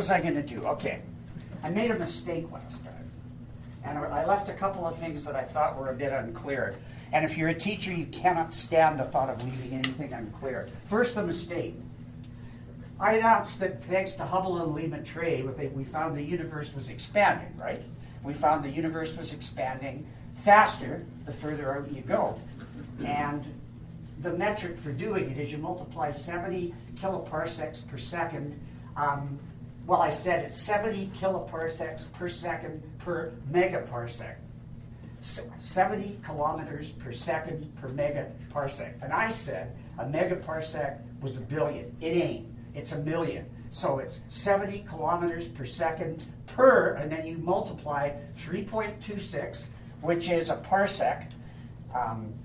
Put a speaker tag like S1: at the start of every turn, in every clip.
S1: What was I going to do? Okay, I made a mistake last time, and I left a couple of things that I thought were a bit unclear. And if you're a teacher, you cannot stand the thought of leaving anything unclear. First, the mistake. I announced that thanks to Hubble and Le-Maitreyi, we found the universe was expanding, right? We found the universe was expanding faster the further out you go. And the metric for doing it is you multiply 70 kiloparsecs per second. Well, I said it's 70 kiloparsecs per second per megaparsec. 70 kilometers per second per megaparsec. And I said a megaparsec was a billion. It ain't. It's a million. So it's 70 kilometers per second per, and then you multiply 3.26, which is a parsec,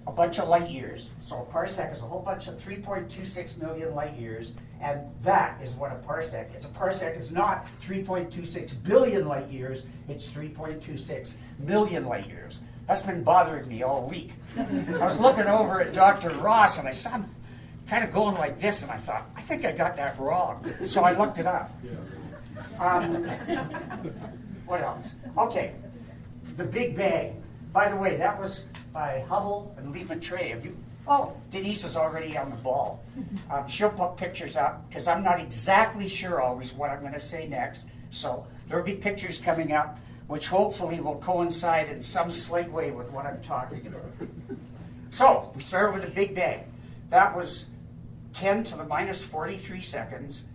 S1: a bunch of light years. So a parsec is a whole bunch of 3.26 million light years, and that is what a parsec is. A parsec is not 3.26 billion light years, it's 3.26 million light years. That's been bothering me all week. I was looking over at Dr. Ross, and I saw him kind of going like this, and I thought, I think I got that wrong. So I looked it up. What else? Okay, the Big Bang. By the way, that was by Hubble and Le-Maitreyi. Oh, Denise is already on the ball. She'll put pictures up, because I'm not exactly sure always what I'm going to say next. So there will be pictures coming up, which hopefully will coincide in some slight way with what I'm talking about. So we started with the Big Bang. That was 10 to the minus 43 seconds.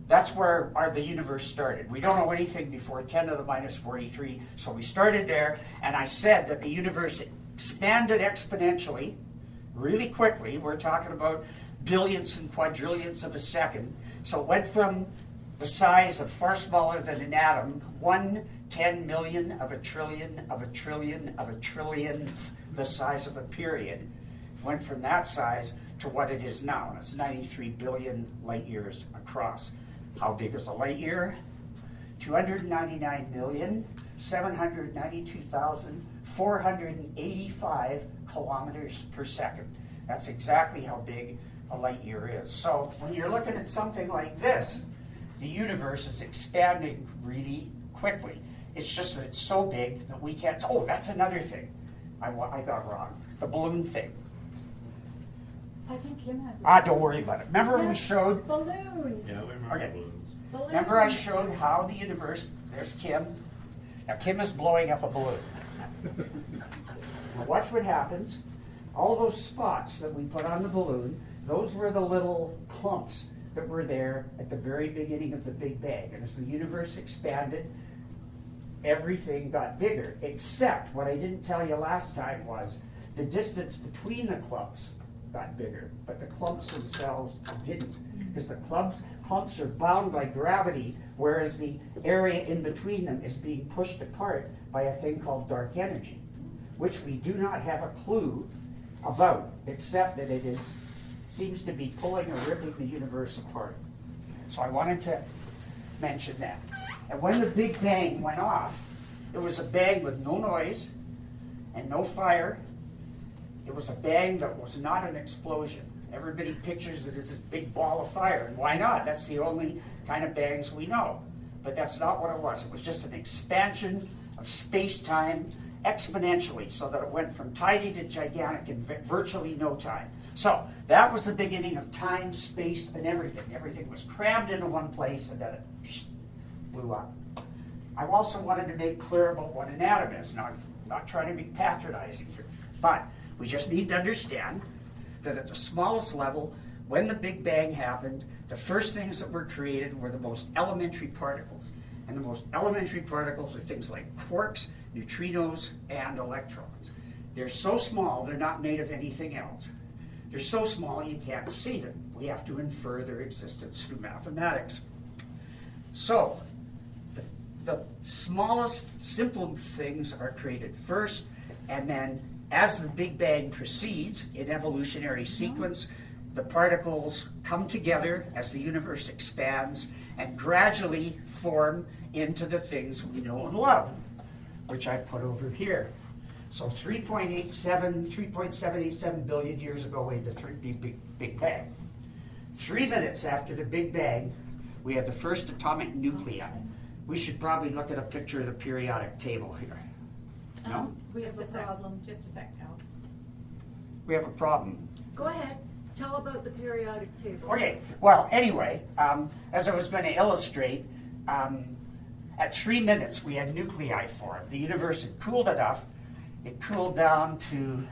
S1: That's where the universe started. We don't know anything before 10 to the minus 43, so we started there, and I said that the universe expanded exponentially, really quickly. We're talking about billions and quadrillions of a second. So it went from the size of far smaller than an atom, 1/10 million of a trillion of a trillion of a trillionth the size of a period. Went from that size to what it is now, and it's 93 billion light years across. How big is a light year? 299,792,485 kilometers per second. That's exactly how big a light year is. So when you're looking at something like this, the universe is expanding really quickly. It's just that it's so big that we can't. Oh, that's another thing I got wrong. The balloon thing.
S2: I think Kim has
S1: Don't worry about it. Remember when we showed?
S2: Balloon.
S3: Yeah, we remember
S1: Okay.
S3: balloons.
S2: Balloon.
S1: Remember I showed how the universe, there's Kim. Now Kim is blowing up a balloon. Now watch what happens. All those spots that we put on the balloon, those were the little clumps that were there at the very beginning of the Big Bang. And as the universe expanded, everything got bigger, except what I didn't tell you last time was the distance between the clumps got bigger, but the clumps themselves didn't, because the clumps are bound by gravity, whereas the area in between them is being pushed apart by a thing called dark energy, which we do not have a clue about, except that it seems to be pulling or ripping the universe apart. So I wanted to mention that. And when the Big Bang went off, it was a bang with no noise and no fire. It was a bang that was not an explosion. Everybody pictures it as a big ball of fire, and why not? That's the only kind of bangs we know. But that's not what it was. It was just an expansion of space-time exponentially, so that it went from tiny to gigantic in virtually no time. So that was the beginning of time, space, and everything. Everything was crammed into one place, and then it blew up. I also wanted to make clear about what an atom is. Now, I'm not trying to be patronizing here, but we just need to understand that at the smallest level, when the Big Bang happened, the first things that were created were the most elementary particles. And the most elementary particles are things like quarks, neutrinos, and electrons. They're so small, they're not made of anything else. They're so small, you can't see them. We have to infer their existence through mathematics. So, the smallest, simplest things are created first, and then as the Big Bang proceeds in evolutionary sequence, the particles come together as the universe expands and gradually form into the things we know and love, which I put over here. So 3.787 billion years ago, we had the Big Bang. 3 minutes after the Big Bang, we had the first atomic nuclei. We should probably look at a picture of the periodic table here. No?
S2: We have a
S3: Just a sec,
S2: problem.
S3: just a sec, Al.
S1: We have a problem.
S4: Go ahead, tell about the periodic table.
S1: Okay, well, anyway, as I was going to illustrate, at 3 minutes we had nuclei formed. The universe had cooled enough. It cooled down to,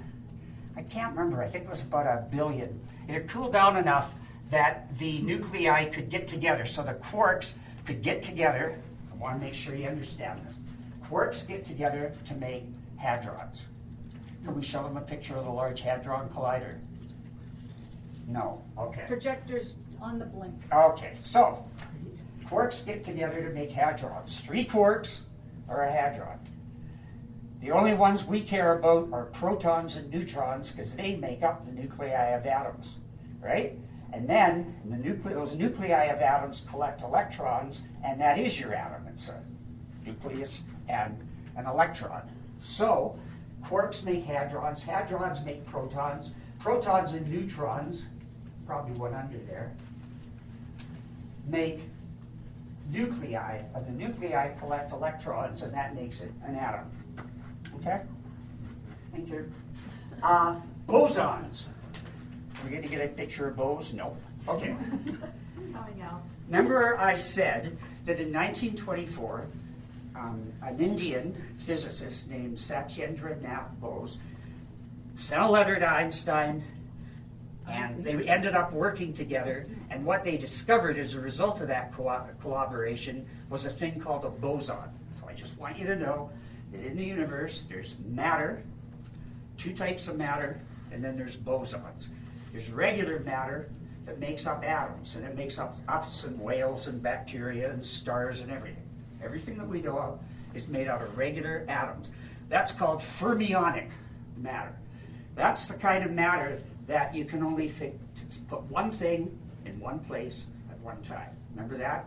S1: I can't remember, I think it was about 1 billion. It had cooled down enough that the nuclei could get together, so the quarks could get together. I want to make sure you understand this. Quarks get together to make hadrons. Can we show them a picture of the Large Hadron Collider? No, okay.
S4: Projectors on the blink.
S1: Okay, so quarks get together to make hadrons. 3 quarks are a hadron. The only ones we care about are protons and neutrons because they make up the nuclei of atoms, right? And then those nuclei of atoms collect electrons, and that is your atom. It's a nucleus and an electron. So quarks make hadrons, hadrons make protons, protons and neutrons, probably one under there, make nuclei, and the nuclei collect electrons, and that makes it an atom. Okay? Thank you. Bosons. We're going to get a picture of Bose? No. Okay.
S2: Coming out.
S1: Remember I said that in 1924, an Indian physicist named Satyendra Nath Bose sent a letter to Einstein, and they ended up working together, and what they discovered as a result of that collaboration was a thing called a boson. So I just want you to know that in the universe there's matter, 2 types of matter, and then there's bosons. There's regular matter that makes up atoms, and it makes up us and whales and bacteria and stars and everything. Everything that we know of is made out of regular atoms. That's called fermionic matter. That's the kind of matter that you can only put one thing in one place at one time. Remember that?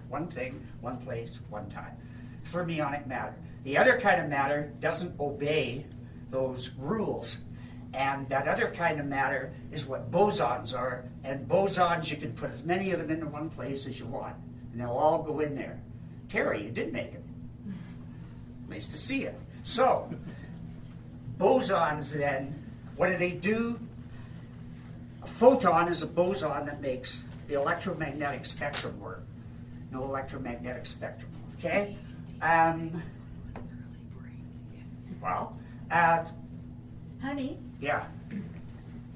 S1: One thing, one place, one time. Fermionic matter. The other kind of matter doesn't obey those rules. And that other kind of matter is what bosons are. And bosons, you can put as many of them into one place as you want. And they'll all go in there. Terry, you did make it. Nice to see you. So, bosons then, what do? A photon is a boson that makes the electromagnetic spectrum work. No electromagnetic spectrum, okay?
S4: Honey,
S1: Yeah.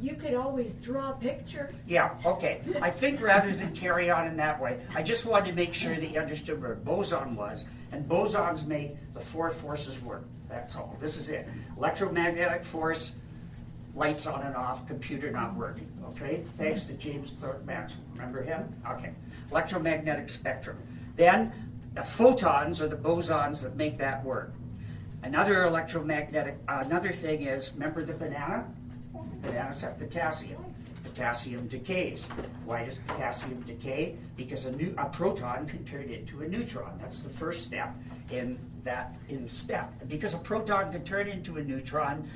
S4: you could always draw a picture.
S1: Yeah, okay. I think rather than carry on in that way, I just wanted to make sure that you understood what a boson was. And bosons make the 4 forces work. That's all. This is it. Electromagnetic force, lights on and off, computer not working. Okay? Thanks to James Clerk Maxwell. Remember him? Okay. Electromagnetic spectrum. Then the photons are the bosons that make that work. Another thing is, remember the banana? Bananas have potassium. Potassium decays. Why does potassium decay? Because a proton can turn into a neutron. That's the first step in step. Because a proton can turn into a neutron,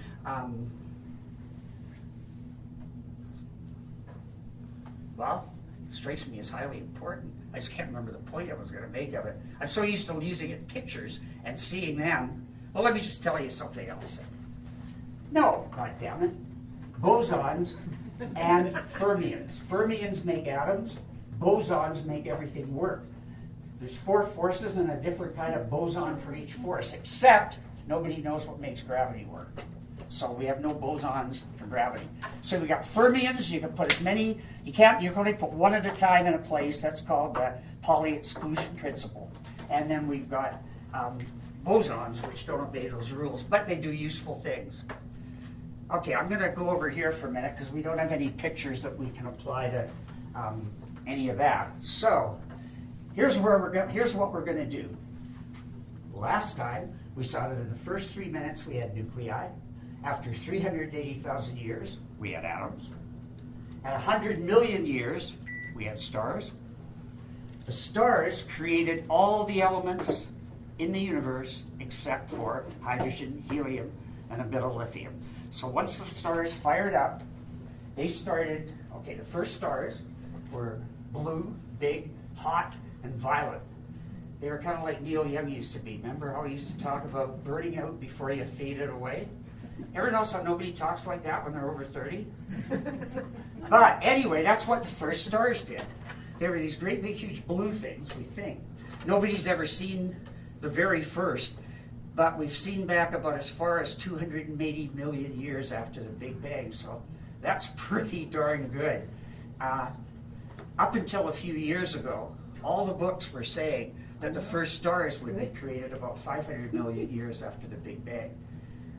S1: strikes me as highly important. I just can't remember the point I was going to make of it. I'm so used to using it in pictures and seeing them. Well, let me just tell you something else. No, goddammit. Bosons and fermions. Fermions make atoms. Bosons make everything work. There's 4 forces and a different kind of boson for each force, except nobody knows what makes gravity work. So we have no bosons for gravity. So we got fermions. You can put as many. You can only put one at a time in a place. That's called the Pauli exclusion principle. And then we've got bosons, which don't obey those rules, but they do useful things. Okay, I'm going to go over here for a minute because we don't have any pictures that we can apply to any of that. So here's what we're going to do. Last time we saw that in the first 3 minutes we had nuclei. After 380,000 years, we had atoms. At 100 million years, we had stars. The stars created all the elements in the universe except for hydrogen, helium, and a bit of lithium. So once the stars fired up, they started, the first stars were blue, big, hot and violent. They were kind of like Neil Young used to be. Remember how he used to talk about burning out before you faded away? Ever notice how nobody talks like that when they're over 30? But anyway, that's what the first stars did. They were these great big huge blue things, we think. Nobody's ever seen the very first, but we've seen back about as far as 280 million years after the Big Bang, so that's pretty darn good. Up until a few years ago, all the books were saying that the first stars would be created about 500 million years after the Big Bang.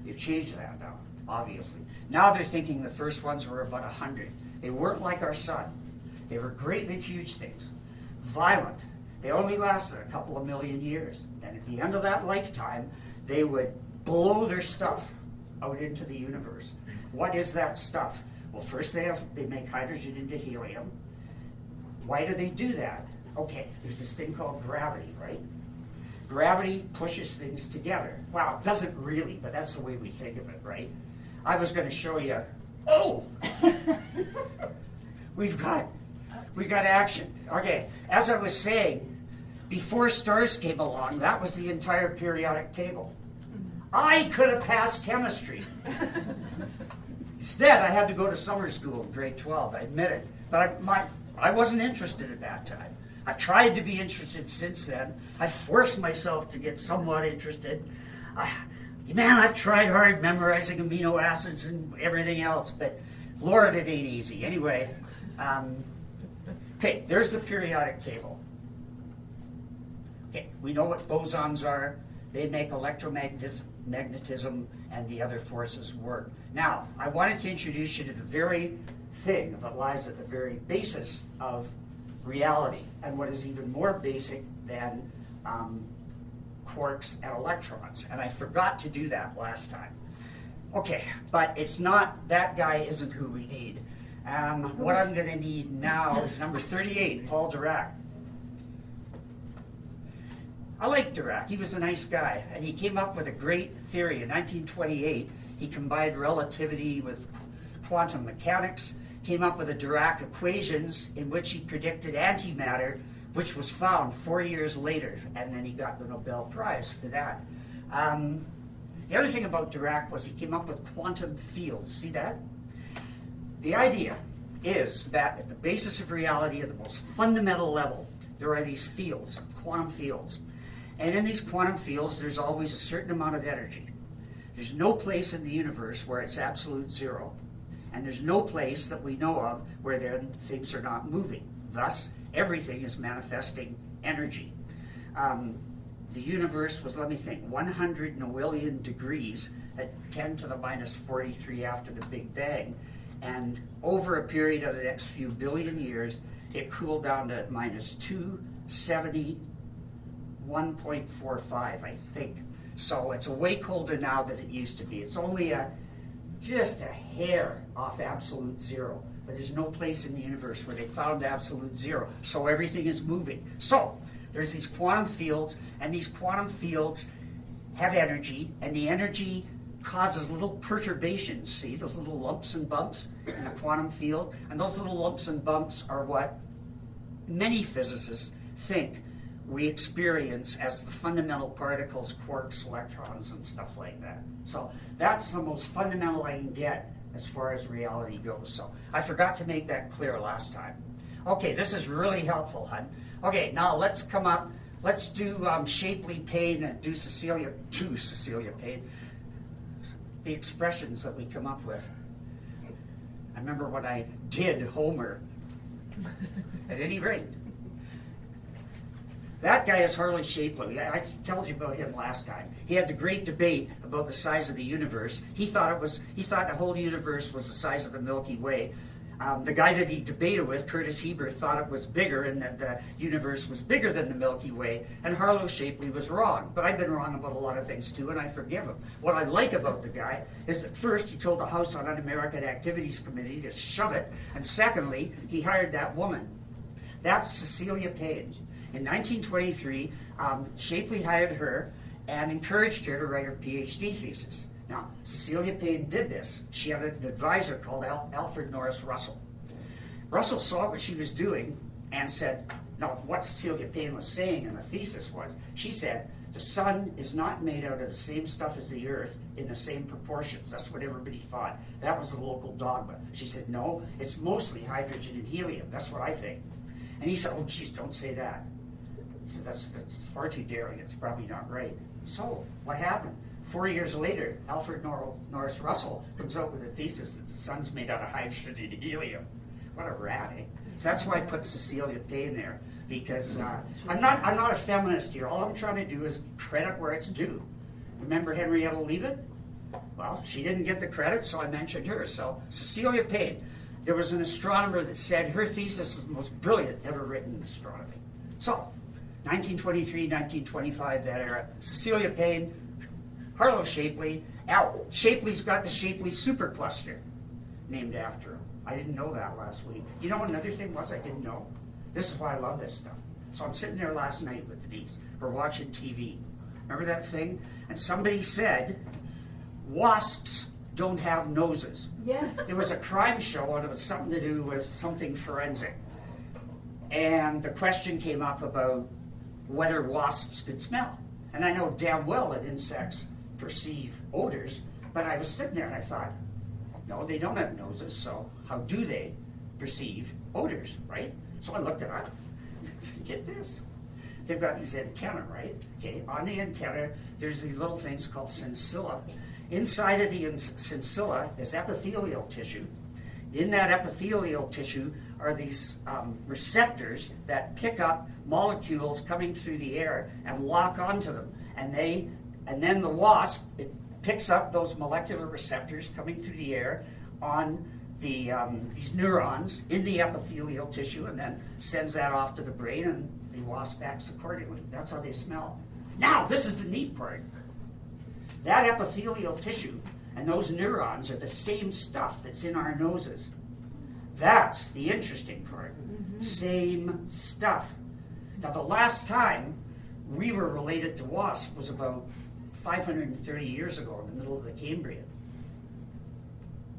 S1: You've changed that now, obviously. Now they're thinking the first ones were about 100. They weren't like our sun. They were great big huge things. Violent. They only lasted a couple of million years. And at the end of that lifetime, they would blow their stuff out into the universe. What is that stuff? Well, first they make hydrogen into helium. Why do they do that? Okay, there's this thing called gravity, right? Gravity pushes things together. Well, it doesn't really, but that's the way we think of it, right? I was going to show you. Oh, we got action. Okay, as I was saying, before stars came along, that was the entire periodic table. I could have passed chemistry. Instead, I had to go to summer school in grade 12. I admit it, but I wasn't interested at that time. I've tried to be interested since then. I forced myself to get somewhat interested. Man, I've tried hard memorizing amino acids and everything else, but Lord, it ain't easy. Anyway, okay, there's the periodic table. Okay, we know what bosons are. They make electromagnetism and the other forces work. Now, I wanted to introduce you to the very thing that lies at the very basis of reality, and what is even more basic than quarks and electrons. And I forgot to do that last time. Okay, but it's not, that guy isn't who we need. What I'm going to need now is number 38, Paul Dirac. I like Dirac. He was a nice guy, and he came up with a great theory. In 1928, he combined relativity with quantum mechanics, came up with the Dirac equations in which he predicted antimatter, which was found 4 years later, and then he got the Nobel Prize for that. The other thing about Dirac was he came up with quantum fields. See that? The idea is that at the basis of reality, at the most fundamental level, there are these fields, quantum fields. And in these quantum fields, there's always a certain amount of energy. There's no place in the universe where it's absolute zero. And there's no place that we know of where things are not moving. Thus, everything is manifesting energy. The universe was, let me think, 100 nowillion degrees at 10 to the minus 43 after the Big Bang. And over a period of the next few billion years, it cooled down to minus 271.45, I think. So it's way colder now than it used to be. It's only just a hair off absolute zero. But there's no place in the universe where they found absolute zero. So everything is moving. So there's these quantum fields, and these quantum fields have energy, and the energy causes little perturbations. See those little lumps and bumps in the quantum field? And those little lumps and bumps are what many physicists think we experience as the fundamental particles, quarks, electrons, and stuff like that. So that's the most fundamental I can get as far as reality goes. So I forgot to make that clear last time. Okay, this is really helpful, hon. Okay, now let's come up. Let's do Shapley Payne and do Cecilia Payne. The expressions that we come up with. I remember when I did Homer. At any rate, that guy is Harley Shapley. I told you about him last time. He had the great debate about the size of the universe. He thought the whole universe was the size of the Milky Way. The guy that he debated with, Curtis Hebert, thought it was bigger and that the universe was bigger than the Milky Way, and Harlow Shapley was wrong. But I've been wrong about a lot of things too, and I forgive him. What I like about the guy is that first, he told the House on Un-American Activities Committee to shove it, and secondly, he hired that woman. That's Cecilia Payne. In 1923, Shapley hired her and encouraged her to write her PhD thesis. Now, Cecilia Payne did this. She had an advisor called Alfred Norris Russell. Russell saw what she was doing and said, Now, what Cecilia Payne was saying in the thesis was, she said, the sun is not made out of the same stuff as the earth in the same proportions. That's what everybody thought. That was the local dogma. She said, no, it's mostly hydrogen and helium. That's what I think. And he said, oh, geez, don't say that. He said, that's far too daring. It's probably not right. So, what happened? 4 years later, Alfred Norris Russell comes out with a thesis that the sun's made out of hydrogen and helium. What a rat, eh? So that's why I put Cecilia Payne there, because I'm not a feminist here. All I'm trying to do is credit where it's due. Remember Henrietta Leavitt? Well, she didn't get the credit, so I mentioned her. So Cecilia Payne, there was an astronomer that said her thesis was the most brilliant ever written in astronomy. So, 1923, 1925, that era. Cecilia Payne, Harlow Shapley. Shapley's got the Shapley supercluster named after him. I didn't know that last week. You know what another thing was I didn't know? This is why I love this stuff. So I'm sitting there last night with Denise. We're watching TV. Remember that thing? And somebody said, wasps don't have noses.
S4: Yes.
S1: There was a crime show and it was something to do with something forensic. And the question came up about whether wasps could smell. And I know damn well that insects perceive odors, but I was sitting there and I thought, no, they don't have noses, so how do they perceive odors, right? So I looked it up. Get this. They've got these antennae, right? Okay, on the antenna, there's these little things called sensilla. Inside of the sensilla, there's epithelial tissue. In that epithelial tissue are these receptors that pick up molecules coming through the air and lock onto them. And then the wasp, it picks up those molecular receptors coming through the air on these neurons in the epithelial tissue and then sends that off to the brain, and the wasp acts accordingly. That's how they smell. Now, this is the neat part. That epithelial tissue and those neurons are the same stuff that's in our noses. That's the interesting part. Same stuff. Now, the last time we were related to wasps was about 530 years ago in the middle of the Cambrian.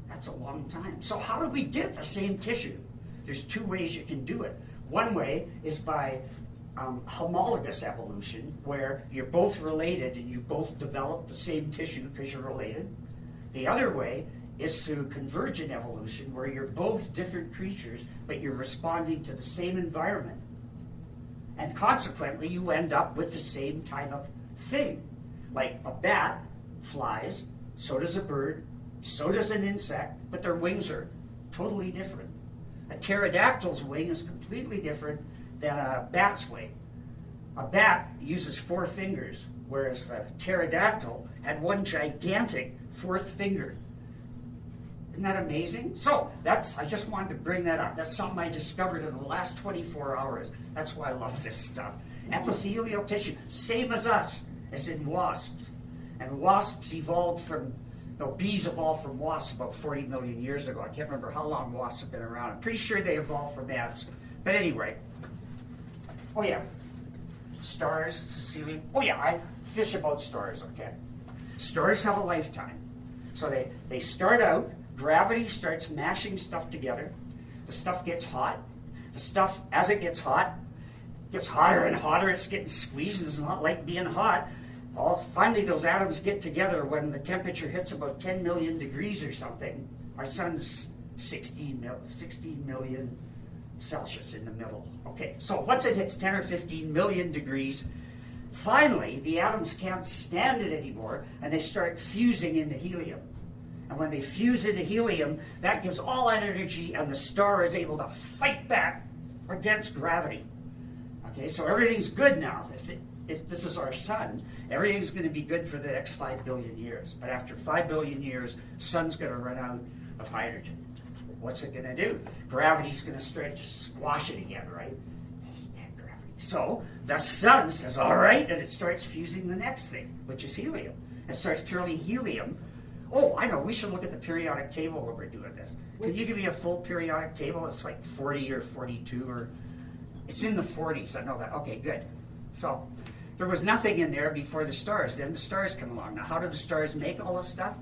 S1: That's a long time. So how did we get the same tissue? There's two ways you can do it. One way is by homologous evolution, where you're both related and you both develop the same tissue because you're related. The other way is through convergent evolution, where you're both different creatures, but you're responding to the same environment. And consequently, you end up with the same type of thing. Like a bat flies, so does a bird, so does an insect, but their wings are totally different. A pterodactyl's wing is completely different than a bat's wing. A bat uses 4 fingers, whereas the pterodactyl had one gigantic 4th finger. Isn't that amazing? So, I just wanted to bring that up. That's something I discovered in the last 24 hours. That's why I love this stuff. Epithelial tissue, same as us, as in wasps. And wasps evolved from, bees evolved from wasps about 40 million years ago. I can't remember how long wasps have been around. I'm pretty sure they evolved from ants. But anyway. Oh yeah. Stars, Cecilia. Oh yeah, I fish about stars, okay? Stars have a lifetime. So they start out, gravity starts mashing stuff together. The stuff gets hot. The stuff, as it gets hot, gets hotter and hotter. It's getting squeezed. It's not like being hot. Finally, those atoms get together when the temperature hits about 10 million degrees or something. Our sun's 16 million Celsius in the middle. Okay, so once it hits 10 or 15 million degrees, finally, the atoms can't stand it anymore, and they start fusing into helium. And when they fuse into helium, that gives all that energy, and the star is able to fight back against gravity. Okay, so everything's good now. If this is our sun, everything's going to be good for the next 5 billion years. But after 5 billion years, sun's going to run out of hydrogen. What's it going to do? Gravity's going to start to squash it again, right? I hate that gravity. So the sun says, all right, and it starts fusing the next thing, which is helium. It starts turning helium. Oh, I know, we should look at the periodic table when we're doing this. Can you give me a full periodic table? It's like 40 or 42 or... It's in the 40s, I know that. Okay, good. So there was nothing in there before the stars. Then the stars come along. Now, how do the stars make all this stuff?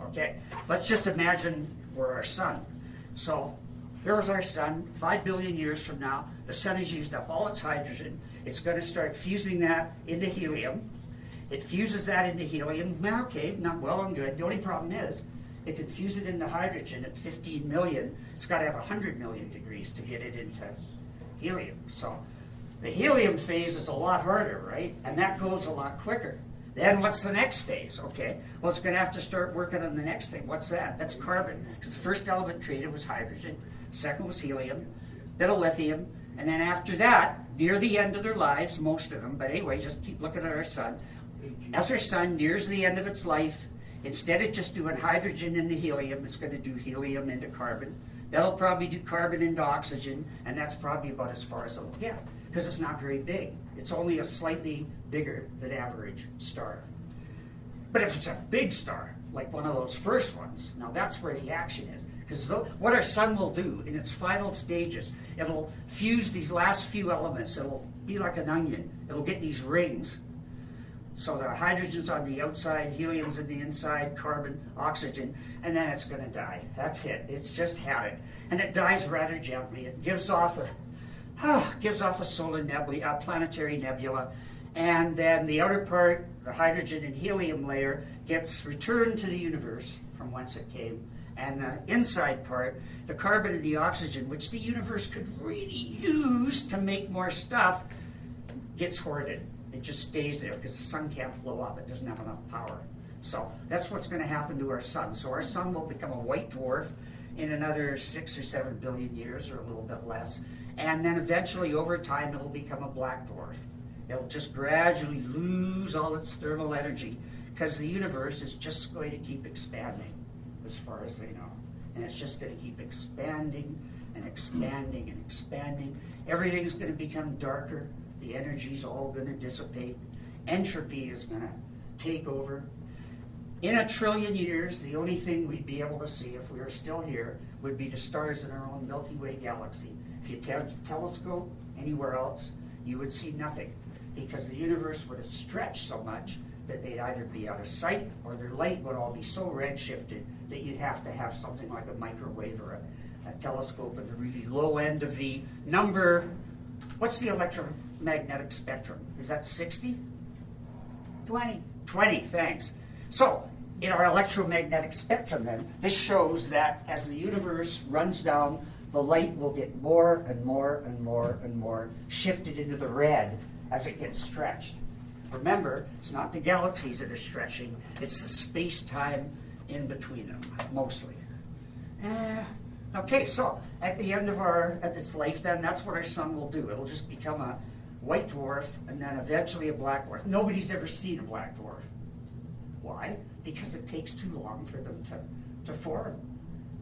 S1: Okay, let's just imagine we're our sun. So Here's our sun. 5 billion years from now, the sun has used up all its hydrogen. It's going to start fusing that into helium. It fuses that into helium. Now, okay, not well and good. The only problem is it can fuse it into hydrogen at 15 million. It's got to have 100 million degrees to get it into helium. So the helium phase is a lot harder, right? And that goes a lot quicker. Then what's the next phase? Okay, well, it's going to have to start working on the next thing. What's that? That's carbon. Because the first element created was hydrogen. Second was helium, then a lithium. And then after that, near the end of their lives, most of them, but anyway, just keep looking at our sun. As our sun nears the end of its life, instead of just doing hydrogen into helium, it's going to do helium into carbon. That'll probably do carbon into oxygen, and that's probably about as far as it'll get, because it's not very big. It's only a slightly bigger than average star. But if it's a big star, like one of those first ones, now that's where the action is. Because what our sun will do in its final stages, it'll fuse these last few elements. It'll be like an onion. It'll get these rings. So the hydrogen's on the outside, helium's in the inside, carbon, oxygen, and then it's going to die. That's it. It's just had it. And it dies rather gently. It gives off a solar nebula, a planetary nebula, and then the outer part, the hydrogen and helium layer, gets returned to the universe from whence it came. And the inside part, the carbon and the oxygen, which the universe could really use to make more stuff, gets hoarded. It just stays there because the sun can't blow up. It doesn't have enough power. So that's what's going to happen to our sun. So our sun will become a white dwarf in another 6 or 7 billion years, or a little bit less. And then eventually, over time, it'll become a black dwarf. It'll just gradually lose all its thermal energy because the universe is just going to keep expanding as far as they know. And it's just going to keep expanding and expanding and expanding. Everything's going to become darker. The energy's all going to dissipate. Entropy is going to take over. In 1 trillion years, the only thing we'd be able to see if we were still here would be the stars in our own Milky Way galaxy. If you telescope anywhere else, you would see nothing because the universe would have stretched so much that they'd either be out of sight or their light would all be so redshifted that you'd have to have something like a microwave or a telescope at the really low end of the number. What's the electromagnetic spectrum? Is that 60?
S4: 20.
S1: 20, thanks. So, in our electromagnetic spectrum then, this shows that as the universe runs down, the light will get more and more and more and more shifted into the red as it gets stretched. Remember, it's not the galaxies that are stretching, it's the space-time in between them, mostly. Okay, so at the end of its life then, that's what our sun will do. It'll just become a white dwarf and then eventually a black dwarf. Nobody's ever seen a black dwarf. Why? Because it takes too long for them to form.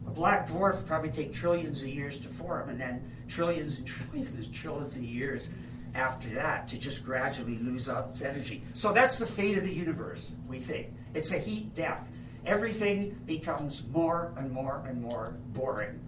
S1: A black dwarf probably take trillions of years to form, and then trillions and trillions and trillions of years after that to just gradually lose out its energy. So that's the fate of the universe, we think. It's a heat death. Everything becomes more and more and more boring.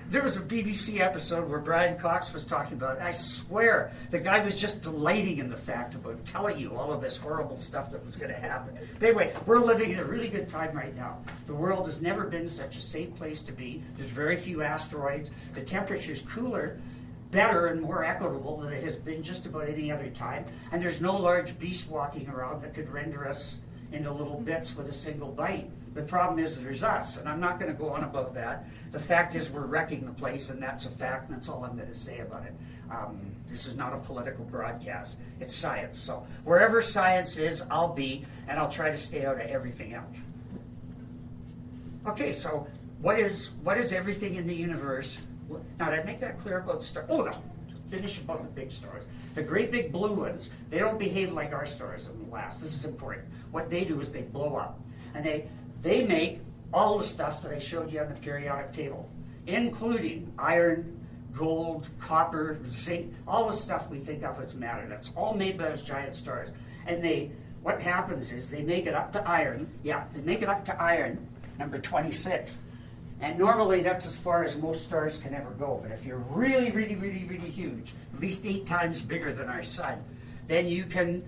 S1: There was a BBC episode where Brian Cox was talking about it. I swear, the guy was just delighting in the fact about telling you all of this horrible stuff that was going to happen. Anyway, we're living in a really good time right now. The world has never been such a safe place to be. There's very few asteroids. The temperature's cooler, better, and more equitable than it has been just about any other time. And there's no large beast walking around that could render us into little bits with a single bite. The problem is there's us, and I'm not going to go on about that. The fact is we're wrecking the place, and that's a fact, and that's all I'm going to say about it. This is not a political broadcast. It's science. So wherever science is, I'll be, and I'll try to stay out of everything else. Okay, so what is everything in the universe? Now, did I make that clear about stars? Oh, no. Finish about the big stars. The great big blue ones, they don't behave like our stars in the last. This is important. What they do is they blow up. And they make all the stuff that I showed you on the periodic table, including iron, gold, copper, zinc, all the stuff we think of as matter. That's all made by those giant stars. And what happens is they make it up to iron. Yeah, they make it up to iron, number 26. And normally that's as far as most stars can ever go. But if you're really, really, really, really huge, at least 8 times bigger than our sun, then you can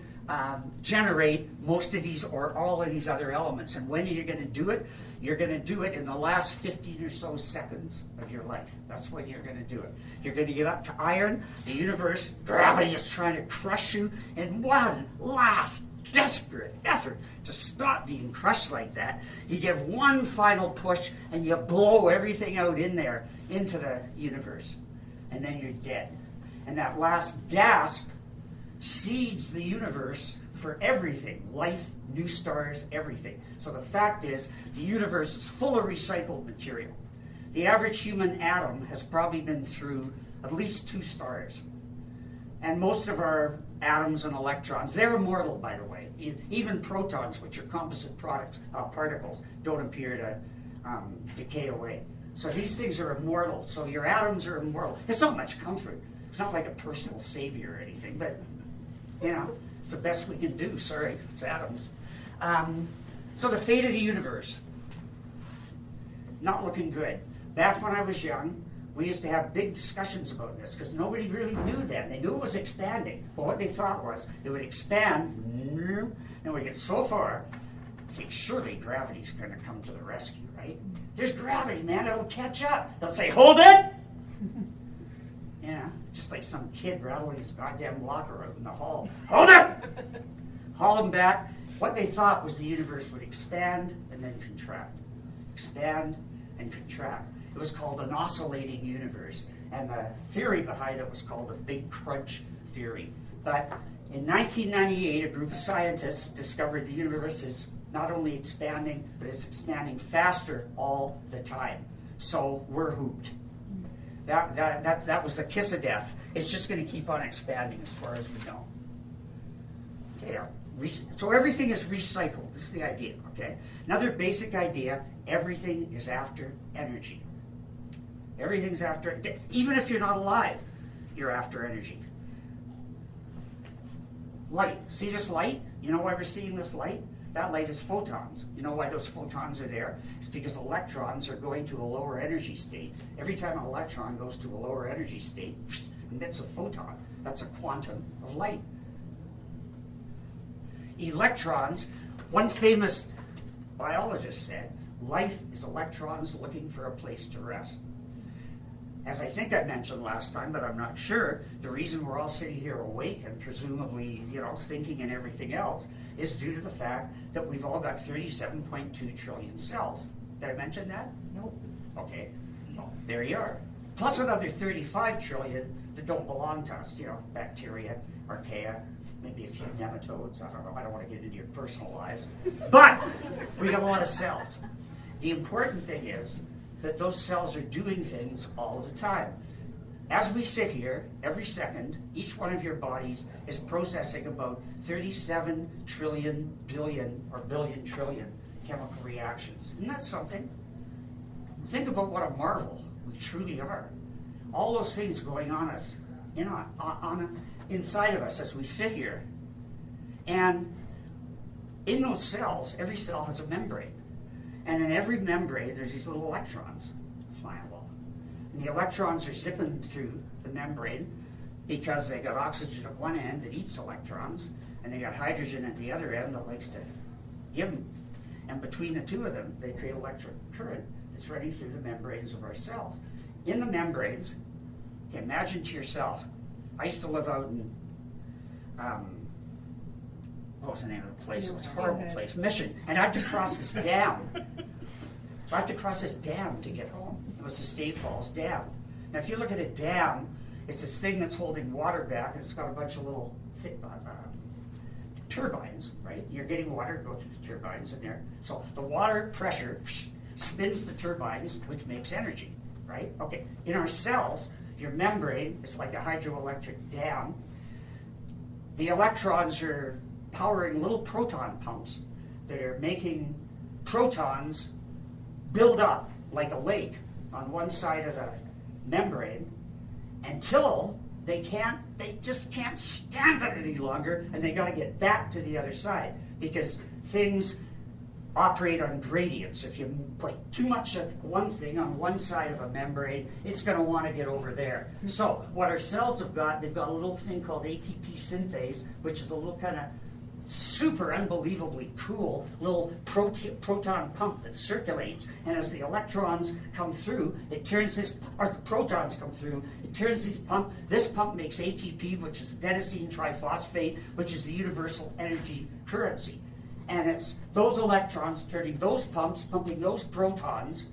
S1: generate most of these or all of these other elements. And when you're going to do it, you're going to do it in the last 15 or so seconds of your life. That's when you're going to do it. You're going to get up to iron. The universe, gravity is trying to crush you in one last desperate effort to stop being crushed like that. You give one final push and you blow everything out in there into the universe. And then you're dead. And that last gasp seeds the universe for everything, life, new stars, everything. So the fact is, the universe is full of recycled material. The average human atom has probably been through at least 2 stars. And most of our atoms and electrons, they're immortal, by the way. Even protons, which are composite particles, don't appear to decay away. So these things are immortal. So your atoms are immortal. It's not much comfort. It's not like a personal savior or anything, but it's the best we can do. Sorry, it's atoms. So the fate of the universe, not looking good. Back when I was young, we used to have big discussions about this because nobody really knew then. They knew it was expanding, but what they thought was it would expand, and we get so far, I think surely gravity's going to come to the rescue, right? There's gravity, man. It'll catch up. They'll say, hold it! Just like some kid rattling his goddamn locker out in the hall. Hold it! Haul him back. What they thought was the universe would expand and then contract. Expand and contract. It was called an oscillating universe. And the theory behind it was called the Big Crunch theory. But in 1998, a group of scientists discovered the universe is not only expanding, but it's expanding faster all the time. So we're hooped. That was the kiss of death. It's just going to keep on expanding as far as we know. Okay, so everything is recycled. This is the idea, okay? Another basic idea, everything is after energy. Everything's after, even if you're not alive, you're after energy. Light. See this light? You know why we're seeing this light? That light is photons. You know why those photons are there? It's because electrons are going to a lower energy state. Every time an electron goes to a lower energy state, emits a photon. That's a quantum of light. Electrons, one famous biologist said, life is electrons looking for a place to rest. As I think I mentioned last time, but I'm not sure, the reason we're all sitting here awake and presumably, thinking and everything else is due to the fact that we've all got 37.2 trillion cells. Did I mention that?
S2: Nope.
S1: Okay. Well, there you are. Plus another 35 trillion that don't belong to us, bacteria, archaea, maybe a few nematodes, I don't know, I don't want to get into your personal lives. But we got a lot of cells. The important thing is that those cells are doing things all the time. As we sit here, every second, each one of your bodies is processing about 37 trillion billion or billion trillion chemical reactions. Isn't that something? Think about what a marvel we truly are. All those things going on us, inside of us as we sit here. And in those cells, every cell has a membrane. And in every membrane, there's these little electrons flying along. And the electrons are zipping through the membrane because they got oxygen at one end that eats electrons, and they got hydrogen at the other end that likes to give them. And between the two of them, they create electric current that's running through the membranes of our cells. In the membranes, imagine to yourself, I used to live out in, what was the name of the place? It was a horrible place, Mission. And I had to cross this dam. I had to cross this dam to get home. It was the Stave Falls Dam. Now, if you look at a dam, it's this thing that's holding water back, and it's got a bunch of little turbines, right? You're getting water go through the turbines in there. So the water pressure spins the turbines, which makes energy, right? Okay, in our cells, your membrane is like a hydroelectric dam. The electrons are powering little proton pumps that are making protons build up like a lake on one side of the membrane until they just can't stand it any longer, and they got to get back to the other side because things operate on gradients. If you put too much of one thing on one side of a membrane, it's going to want to get over there. So what our cells have got, they've got a little thing called ATP synthase, which is a little kind of super unbelievably cool little proton pump that circulates, and as the electrons come through, it turns this, or the protons come through, it turns this pump makes ATP, which is adenosine triphosphate, which is the universal energy currency. And it's those electrons turning those pumps, pumping those protons,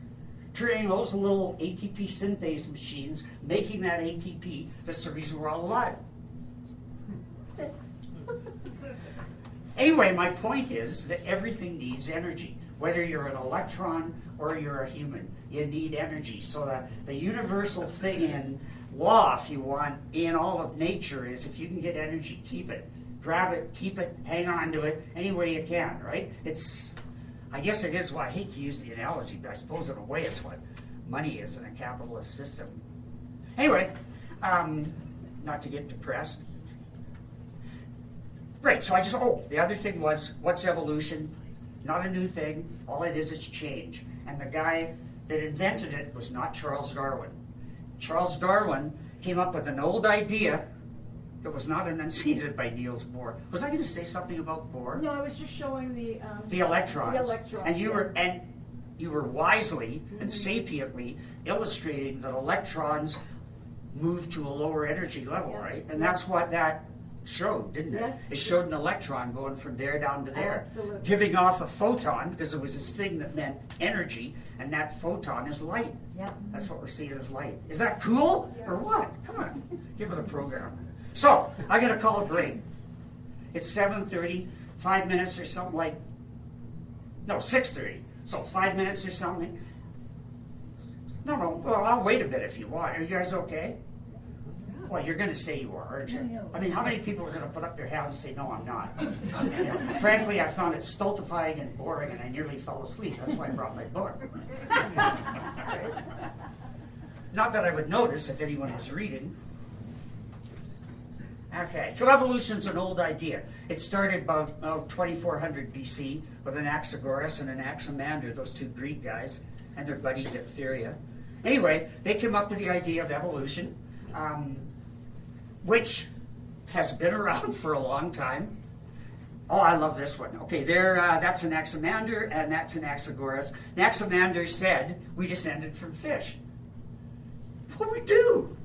S1: turning those little ATP synthase machines, making that ATP. That's the reason we're all alive. Anyway, my point is that everything needs energy. Whether you're an electron or you're a human, you need energy. So that the universal thing in law, if you want, in all of nature is if you can get energy, keep it. Grab it, keep it, hang on to it any way you can, right? I guess it is, well, I hate to use the analogy, but I suppose in a way it's what money is in a capitalist system. Anyway, not to get depressed. Right, so the other thing was, what's evolution? Not a new thing. All it is change. And the guy that invented it was not Charles Darwin. Charles Darwin came up with an old idea that was not enunciated by Niels Bohr. Was I going to say something about Bohr?
S2: No, I was just showing the
S1: electrons.
S2: The electrons.
S1: And you were wisely and sapiently illustrating that electrons move to a lower energy level, right? And that's what that showed, didn't it?
S2: Yes.
S1: It showed an electron going from there down to there,
S2: Absolutely.
S1: giving off a photon, because it was this thing that meant energy, and that photon is light.
S2: Yeah.
S1: That's what we're seeing as light. Is that cool or
S2: Yes.
S1: what? Come on, give it a program. So I got to call a break. It's 7:30, 5 minutes or something like. No, 6:30. So 5 minutes or something. No. Well, I'll wait a bit if you want. Are you guys okay? Well, you're going to say you are, aren't you?
S2: No.
S1: I mean, how many people are going to put up their hands and say, no, I'm not? Frankly, I found it stultifying and boring, and I nearly fell asleep. That's why I brought my book. Right? Not that I would notice if anyone was reading. Okay, so evolution's an old idea. It started about 2400 BC with Anaxagoras and Anaximander, those two Greek guys, and their buddy Diphtheria. Anyway, they came up with the idea of evolution. Which has been around for a long time. Oh, I love this one. Okay, that's Anaximander and that's Anaxagoras. Anaximander said, we descended from fish. What do we do?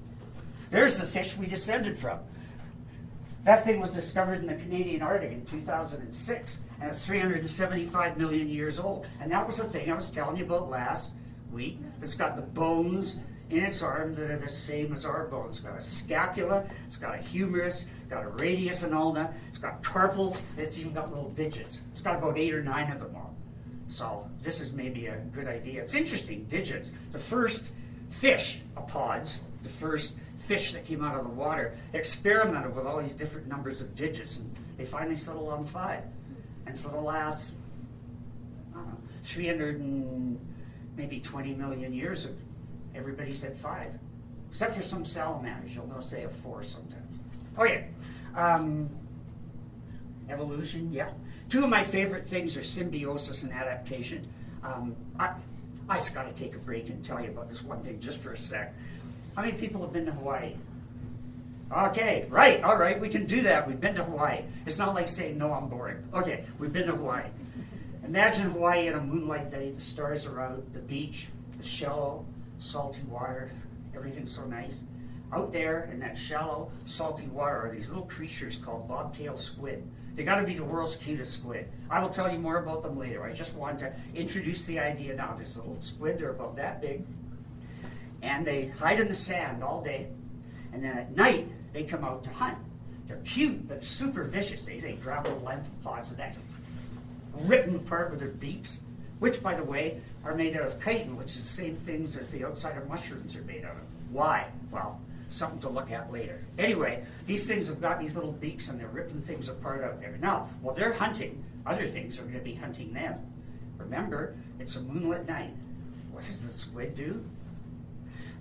S1: There's the fish we descended from. That thing was discovered in the Canadian Arctic in 2006, and it's 375 million years old. And that was the thing I was telling you about last week. It's got the bones in its arm that are the same as our bones. It's got a scapula, it's got a humerus, it's got a radius and ulna, it's got carpals, and it's even got little digits. It's got about 8 or 9 of them all. So this is maybe a good idea. It's interesting, digits. The first fish, apods, the first fish that came out of the water, experimented with all these different numbers of digits, and they finally settled on 5. And for the last, 300 and maybe 20 million years, everybody said 5. Except for some salamanders, you'll notice they have 4 sometimes. Okay. Evolution, yeah. 2 of my favorite things are symbiosis and adaptation. I just got to take a break and tell you about this one thing just for a sec. How many people have been to Hawaii? Okay, right, all right, we can do that. We've been to Hawaii. It's not like saying, no, I'm boring. Okay, we've been to Hawaii. Imagine Hawaii on a moonlight day, the stars are out, the beach, the shallow, salty water, everything's so nice. Out there in that shallow, salty water are these little creatures called bobtail squid. They got to be the world's cutest squid. I will tell you more about them later. I just want to introduce the idea now. This little squid, they're about that big, and they hide in the sand all day, and then at night they come out to hunt. They're cute, but super vicious. They grab little amphipods and that, rip them apart with their beaks, which, by the way, are made out of chitin, which is the same things as the outside of mushrooms are made out of. Why? Well, something to look at later. Anyway, these things have got these little beaks and they're ripping things apart out there. Now, while they're hunting, other things are going to be hunting them. Remember, it's a moonlit night. What does the squid do?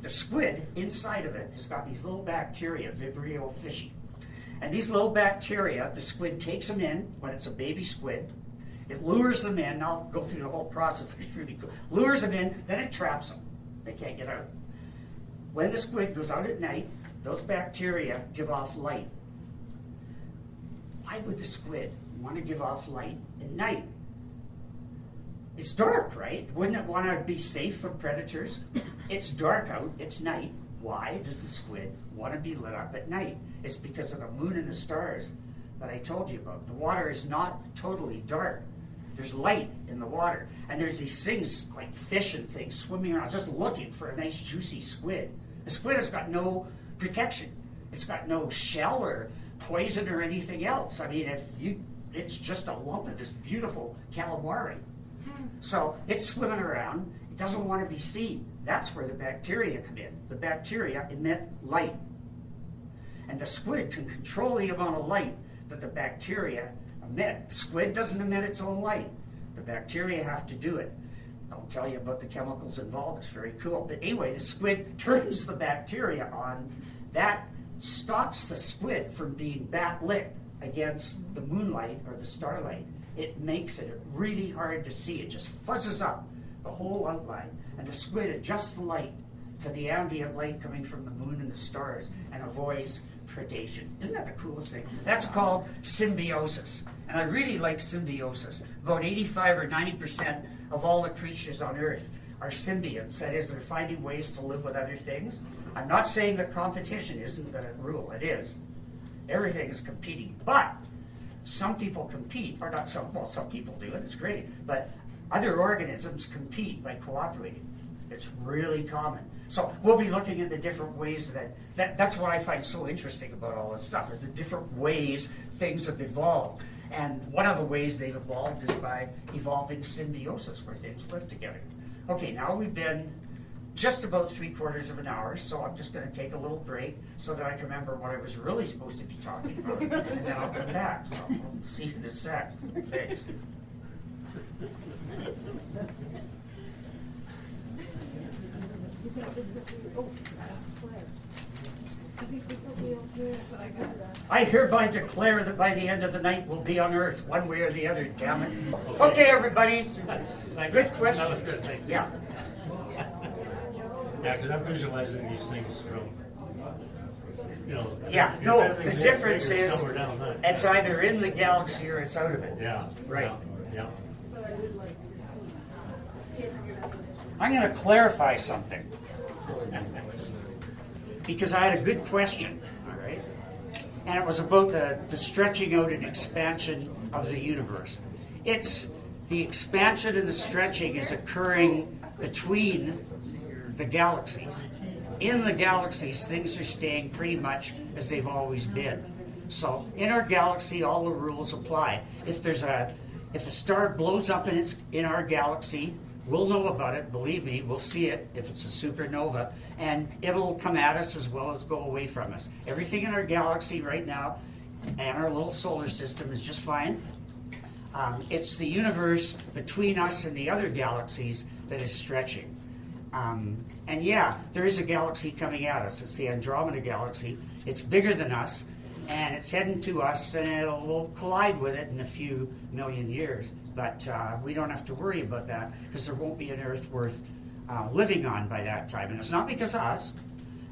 S1: The squid, inside of it, has got these little bacteria, Vibrio fishi. And these little bacteria, the squid takes them in when it's a baby squid. It lures them in. I'll go through the whole process. It's really cool. Lures them in, then it traps them. They can't get out. When the squid goes out at night, those bacteria give off light. why would the squid want to give off light at night? It's dark, right? Wouldn't it want to be safe from predators? It's dark out, it's night. Why does the squid want to be lit up at night? It's because of the moon and the stars that I told you about. The water is not totally dark. There's light in the water. And there's these things like fish and things swimming around just looking for a nice juicy squid. The squid has got no protection. It's got no shell or poison or anything else. I mean, it's just a lump of this beautiful calamari. So it's swimming around. It doesn't want to be seen. That's where the bacteria come in. The bacteria emit light. And the squid can control the amount of light that the bacteria emit. Squid doesn't emit its own light. The bacteria have to do it. I'll tell you about the chemicals involved. It's very cool. But anyway, the squid turns the bacteria on. That stops the squid from being backlit against the moonlight or the starlight. It makes it really hard to see. It just fuzzes up the whole outline. And the squid adjusts the light to the ambient light coming from the moon and the stars and avoids predation. Isn't that the coolest thing? That's called symbiosis. And I really like symbiosis. About 85 or 90% of all the creatures on Earth are symbionts. That is, they're finding ways to live with other things. I'm not saying that competition isn't the rule. It is. Everything is competing. But some people compete, or not some, well, some people do, and it's great. But other organisms compete by cooperating. It's really common. So we'll be looking at the different ways that's what I find so interesting about all this stuff, is the different ways things have evolved. And one of the ways they've evolved is by evolving symbiosis, where things live together. Okay, now we've been just about 3/4 of an hour, so I'm just going to take a little break so that I can remember what I was really supposed to be talking about, and then I'll come back. So I'll see you in a sec. Thanks. I hereby declare that by the end of the night we'll be on Earth, one way or the other, damn it. Okay, everybody. Good question.
S3: That was good, thank you.
S1: Yeah.
S3: Yeah, because I'm visualizing these things from,
S1: Yeah,
S3: if
S1: no,
S3: everything's
S1: the difference
S3: bigger
S1: is
S3: somewhere down there.
S1: it's either in the galaxy or it's out of it.
S3: Yeah.
S1: Right.
S3: Yeah.
S1: I'm going to clarify something. Because I had a good question, all right? And it was about the stretching out and expansion of the universe. It's the expansion and the stretching is occurring between the galaxies. In the galaxies, things are staying pretty much as they've always been. So in our galaxy, all the rules apply. If a star blows up in our galaxy, we'll know about it, believe me, we'll see it if it's a supernova, and it'll come at us as well as go away from us. Everything in our galaxy right now and our little solar system is just fine. It's the universe between us and the other galaxies that is stretching. And yeah, there is a galaxy coming at us. It's the Andromeda Galaxy. It's bigger than us, and it's heading to us, and we'll collide with it in a few million years. But we don't have to worry about that because there won't be an Earth worth living on by that time. And it's not because of us,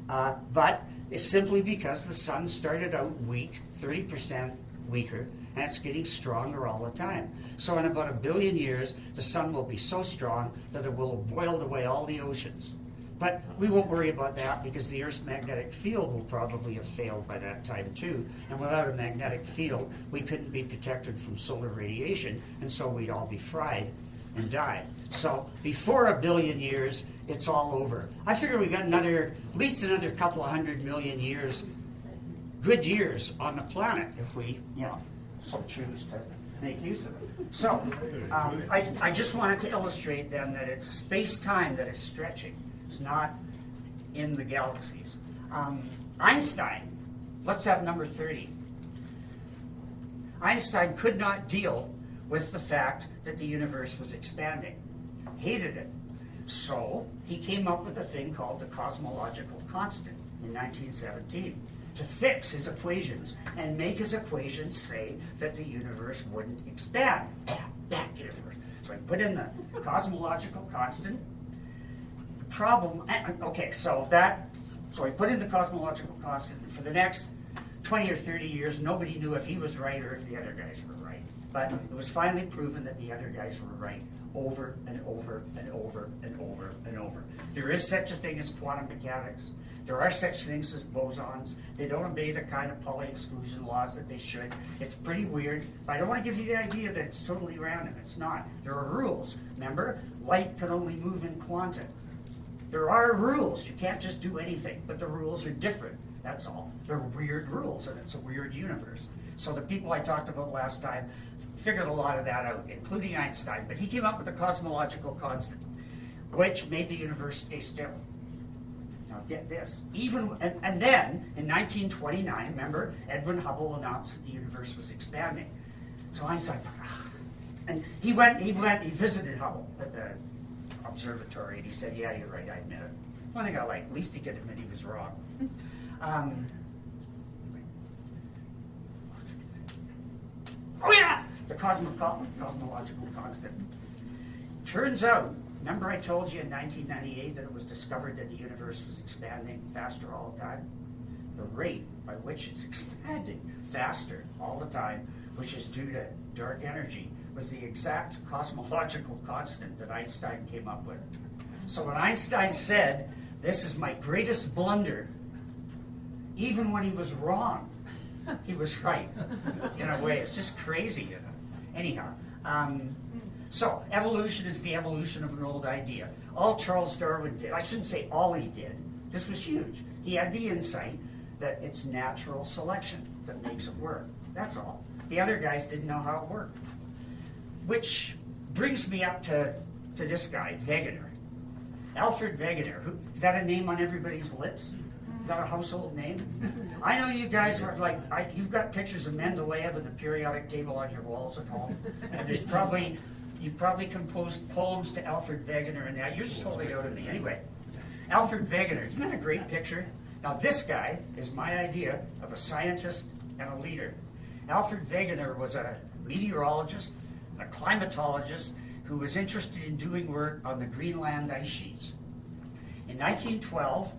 S1: but it's simply because the sun started out weak, 30% weaker, and it's getting stronger all the time. So in about 1 billion years, the sun will be so strong that it will have boiled away all the oceans. But we won't worry about that because the Earth's magnetic field will probably have failed by that time too. And without a magnetic field, we couldn't be protected from solar radiation, and so we'd all be fried and die. So before 1 billion years, it's all over. I figure we got at least another couple of 100 million years, good years on the planet if we, so choose to make use of it. So I just wanted to illustrate then that it's space-time that is stretching. It's not in the galaxies. Einstein, let's have number 30. Einstein could not deal with the fact that the universe was expanding. Hated it. So he came up with a thing called the cosmological constant in 1917 to fix his equations and make his equations say that the universe wouldn't expand. Back universe. So he put in the cosmological constant. So he put in the cosmological constant. For the next 20 or 30 years, nobody knew if he was right or if the other guys were right. But it was finally proven that the other guys were right over and over and over and over and over. There is such a thing as quantum mechanics. There are such things as bosons. They don't obey the kind of Pauli exclusion laws that they should. It's pretty weird, but I don't want to give you the idea that it's totally random. It's not. There are rules. Remember, light can only move in quantum. There are rules. You can't just do anything, but the rules are different. That's all. They're weird rules, and it's a weird universe. So the people I talked about last time figured a lot of that out, including Einstein, but he came up with the cosmological constant, which made the universe stay still. Now get this. And then, in 1929, remember, Edwin Hubble announced that the universe was expanding. So Einstein thought, and he visited Hubble at the observatory, and he said, yeah, you're right, I admit it. One thing I like, at least he could admit he was wrong. Oh yeah, the cosmological constant. Turns out, remember I told you in 1998 that it was discovered that the universe was expanding faster all the time? The rate by which it's expanding faster all the time, which is due to dark energy, was the exact cosmological constant that Einstein came up with. So when Einstein said, this is my greatest blunder, even when he was wrong, he was right. In a way, it's just crazy. You know? Anyhow, so evolution is the evolution of an old idea. All Charles Darwin did, I shouldn't say all he did, this was huge. He had the insight that it's natural selection that makes it work. That's all. The other guys didn't know how it worked. Which brings me up to this guy, Wegener. Alfred Wegener. Is that a name on everybody's lips? Is that a household name? I know you guys are like, you've got pictures of Mendeleev and the periodic table on your walls at home. And you've probably composed poems to Alfred Wegener and that. You're just holding out at me. Anyway, Alfred Wegener, isn't that a great picture? Now this guy is my idea of a scientist and a leader. Alfred Wegener was a meteorologist, a climatologist who was interested in doing work on the Greenland ice sheets. In 1912,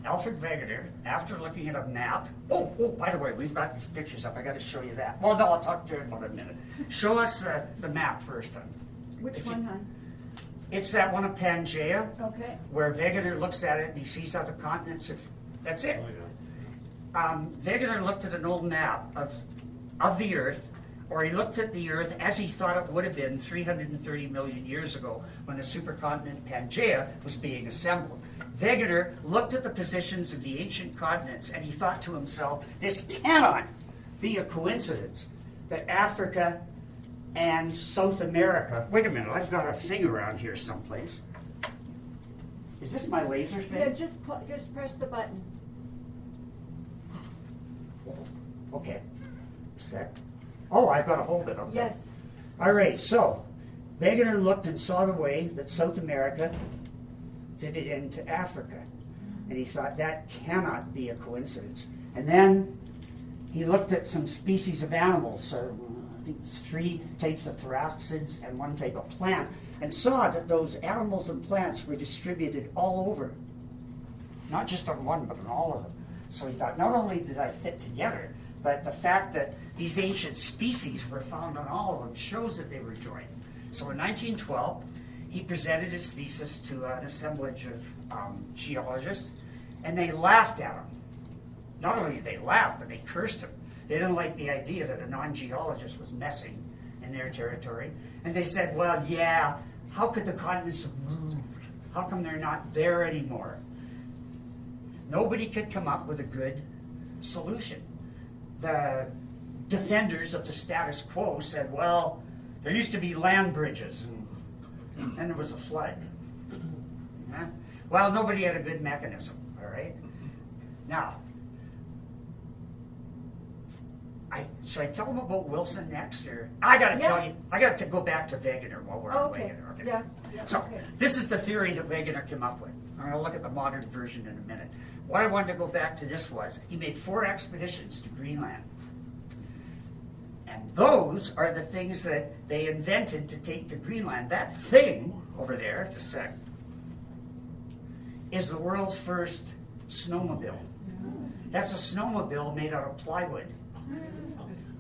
S1: Alfred Wegener, after looking at a map, by the way, we've got these pictures up. I got to show you that. Well, no, I'll talk to you about it in a minute. Show us the map first.
S2: Which one, hon?
S1: It's that one of Pangaea,
S2: Okay.
S1: where Wegener looks at it and he sees how the continents have. That's it. Wegener looked at an old map of the Earth, or he looked at the Earth as he thought it would have been 330 million years ago when the supercontinent Pangaea was being assembled. Wegener looked at the positions of the ancient continents and he thought to himself, this cannot be a coincidence that Africa and South America, wait a minute, I've got a thing around here someplace. Is this my laser thing?
S4: Yeah, just press the button.
S1: Okay. Set. Oh, I've got to hold it. Okay.
S4: Yes.
S1: All right, so Wegener looked and saw the way that South America fitted into Africa. And he thought that cannot be a coincidence. And then he looked at some species of animals, I think it's 3 types of therapsids and 1 type of plant, and saw that those animals and plants were distributed all over. Not just on one, but on all of them. So he thought, not only did I fit together, but the fact that these ancient species were found on all of them shows that they were joined. So in 1912, he presented his thesis to an assemblage of geologists, and they laughed at him. Not only did they laugh, but they cursed him. They didn't like the idea that a non-geologist was messing in their territory. And they said, well, yeah, how could the continents have moved? How come they're not there anymore? Nobody could come up with a good solution. The defenders of the status quo said, well, there used to be land bridges, and then there was a flood. Yeah? Well, nobody had a good mechanism, all right? Now, should I tell them about Wilson next, or I got to tell you? I got to go back to Wegener while we're on Wegener. Okay.
S4: Yeah.
S1: So this is the theory that Wegener came up with. I'm going to look at the modern version in a minute. Why I wanted to go back to this was he made 4 expeditions to Greenland, and those are the things that they invented to take to Greenland. That thing over there, just a sec, is the world's first snowmobile. That's a snowmobile made out of plywood.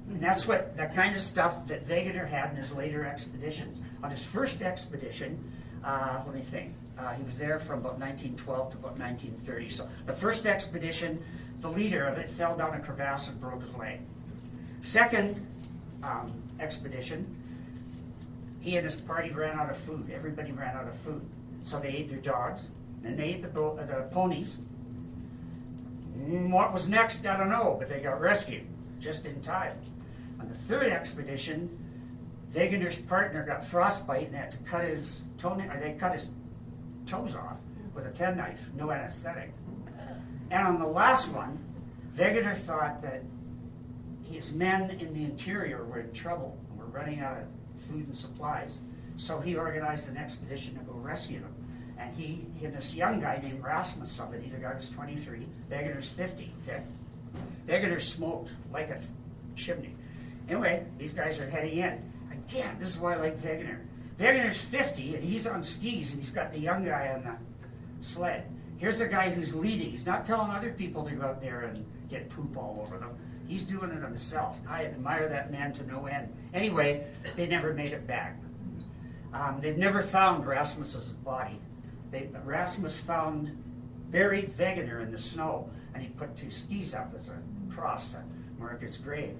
S1: And that's what the kind of stuff that Wegener had in his later expeditions. On his first expedition, let me think, he was there from about 1912 to about 1930. So the first expedition, the leader of it fell down a crevasse and broke his leg. Second expedition, he and his party ran out of food. Everybody ran out of food. So they ate their dogs, then they ate the ponies. What was next, I don't know, but they got rescued just in time. On the third expedition, Wegener's partner got frostbite and they had to cut his toes off with a penknife, no anesthetic. And on the last one, Wegener thought that his men in the interior were in trouble and were running out of food and supplies. So he organized an expedition to go rescue them. And he and this young guy named Rasmus, somebody, the guy was 23, Wegener's 50, okay? Wegener smoked like a chimney. Anyway, these guys are heading in. Again, this is why I like Wegener. Wegener's 50, and he's on skis, and he's got the young guy on the sled. Here's a guy who's leading. He's not telling other people to go out there and get poop all over them. He's doing it himself. I admire that man to no end. Anyway, they never made it back. They've never found Rasmus's body. Rasmus found buried Wegener in the snow, and he put 2 skis up as a cross to mark his grave.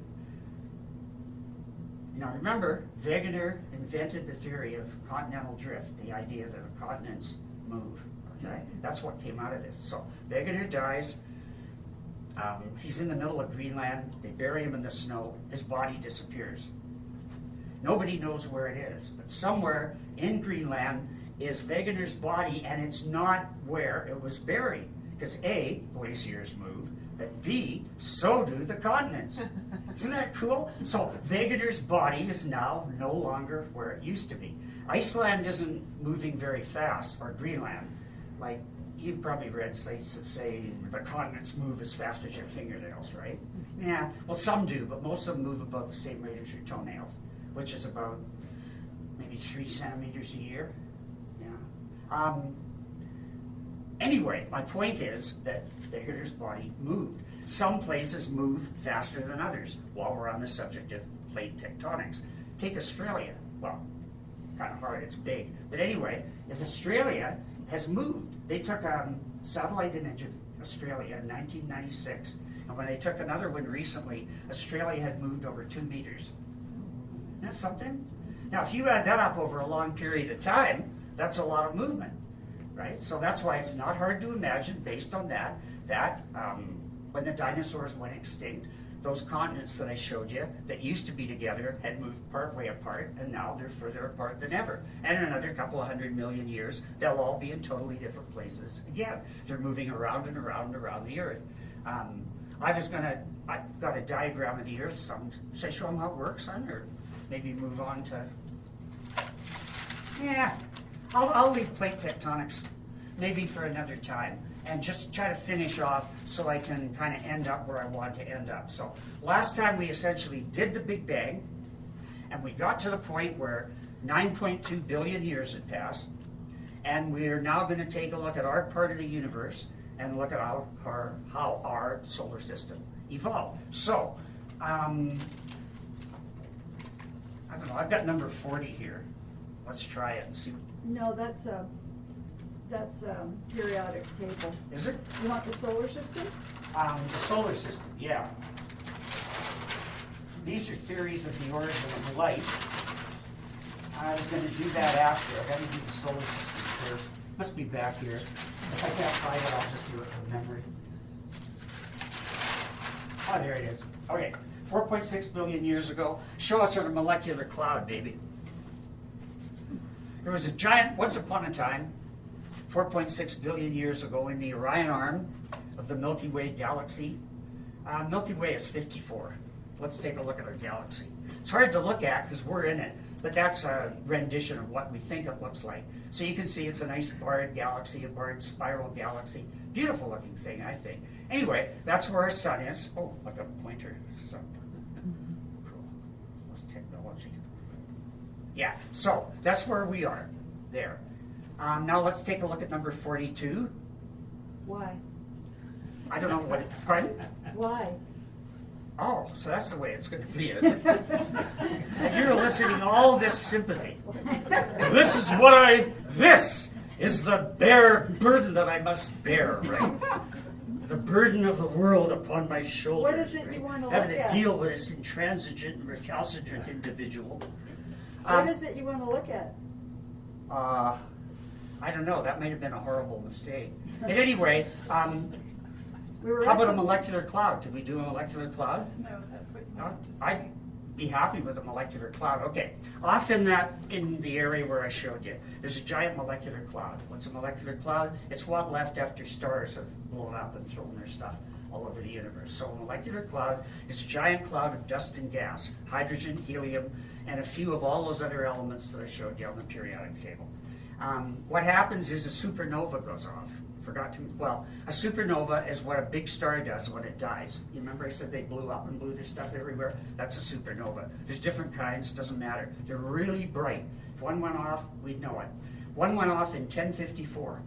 S1: Now remember, Wegener invented the theory of continental drift, the idea that the continents move. Okay? That's what came out of this. So Wegener dies. He's in the middle of Greenland. They bury him in the snow. His body disappears. Nobody knows where it is, but somewhere in Greenland is Wegener's body, and it's not where it was buried. Because A, glaciers move, but B, so do the continents. Isn't that cool? So Wegener's body is now no longer where it used to be. Iceland isn't moving very fast, or Greenland. Like, you've probably read sites that say the continents move as fast as your fingernails, right? Yeah, well, some do, but most of them move about the same rate as your toenails, which is about maybe 3 centimeters a year. Yeah. Anyway, my point is that Wegener's body moved. Some places move faster than others, while we're on the subject of plate tectonics. Take Australia. Well, kind of hard, it's big. But anyway, if Australia has moved, they took a satellite image of Australia in 1996, and when they took another one recently, Australia had moved over 2 meters. Isn't that something? Now, if you add that up over a long period of time, that's a lot of movement, right? So that's why it's not hard to imagine, based on that when the dinosaurs went extinct, those continents that I showed you that used to be together had moved part way apart, and now they're further apart than ever. And in another couple of 100 million years, they'll all be in totally different places again. They're moving around and around and around the Earth. I've got a diagram of the Earth. Should I show them how it works, son, or maybe move on to? Yeah, I'll leave plate tectonics maybe for another time, and just try to finish off so I can kind of end up where I want to end up. So last time we essentially did the Big Bang, and we got to the point where 9.2 billion years had passed, and we're now going to take a look at our part of the universe and look at how our solar system evolved. So, I don't know, I've got number 40 here. Let's try it and see.
S2: No, that's a periodic table.
S1: Is it?
S2: You want the solar system?
S1: The solar system, yeah. These are theories of the origin of life. I was going to do that after. I got to do the solar system first. Must be back here. If I can't find it, I'll just do it from memory. Oh, there it is. Okay, 4.6 billion years ago. Show us our molecular cloud, baby. There was a giant, once upon a time, 4.6 billion years ago, in the Orion arm of the Milky Way galaxy. Milky Way is 54. Let's take a look at our galaxy. It's hard to look at because we're in it, but that's a rendition of what we think it looks like. So you can see it's a nice barred galaxy, a barred spiral galaxy. Beautiful looking thing, I think. Anyway, that's where our sun is. Oh, like a pointer. So cool. That's technology. Yeah, so that's where we are, there. Now let's take a look at number 42.
S2: Why?
S1: I don't know what, pardon?
S2: Why?
S1: Oh, so that's the way it's going to be, is it? And you're eliciting all this sympathy. This is the burden that I must bear, right? The burden of the world upon my shoulders.
S2: What is it
S1: right?
S2: you want to
S1: Having
S2: look
S1: to
S2: at?
S1: deal with this intransigent and recalcitrant individual.
S2: What is it you want to look at?
S1: I don't know, that might have been a horrible mistake. At any rate,
S2: We were
S1: how
S2: at
S1: about a
S2: the-
S1: molecular cloud? Could we do a molecular cloud?
S5: No, that's what you
S1: No?
S5: want to say.
S1: I'd be happy with a molecular cloud. Okay, off in the area where I showed you, there's a giant molecular cloud. What's a molecular cloud? It's what left after stars have blown up and thrown their stuff all over the universe. So a molecular cloud is a giant cloud of dust and gas, hydrogen, helium, and a few of all those other elements that I showed you on the periodic table. What happens is a supernova goes off. A supernova is what a big star does when it dies. You remember I said they blew up and blew their stuff everywhere? That's a supernova. There's different kinds, doesn't matter. They're really bright. If one went off, we'd know it. One went off in 1054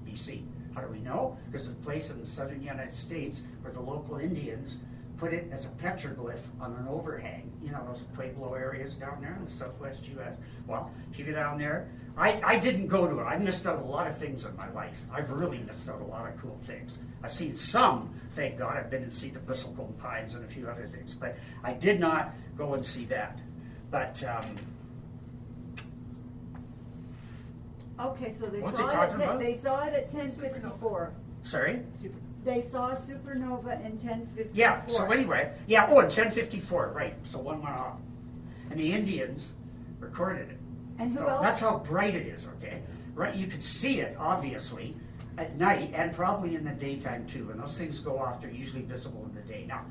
S1: BC. How do we know? Because it's a place in the southern United States where the local Indians put it as a petroglyph on an overhang. You know those Pueblo areas down there in the southwest U.S.? Well, if you go down there, I didn't go to it. I missed out a lot of things in my life. I've really missed out a lot of cool things. I've seen some, thank God. I've been and seen the Bristlecone Pines and a few other things. But I did not go and see that. But
S2: Okay, so they
S1: What's
S2: saw
S1: it
S2: it
S1: talking
S2: at
S1: about?
S2: they saw it at 1054.
S1: sorry?
S2: They saw a supernova in 1054.
S1: Yeah, so anyway, in 1054, right. So one went off. And the Indians recorded it.
S2: And who
S1: So
S2: else?
S1: that's how bright it is, okay? Right, you could see it, obviously, at night and probably in the daytime too. When those things go off, they're usually visible in the day. Now,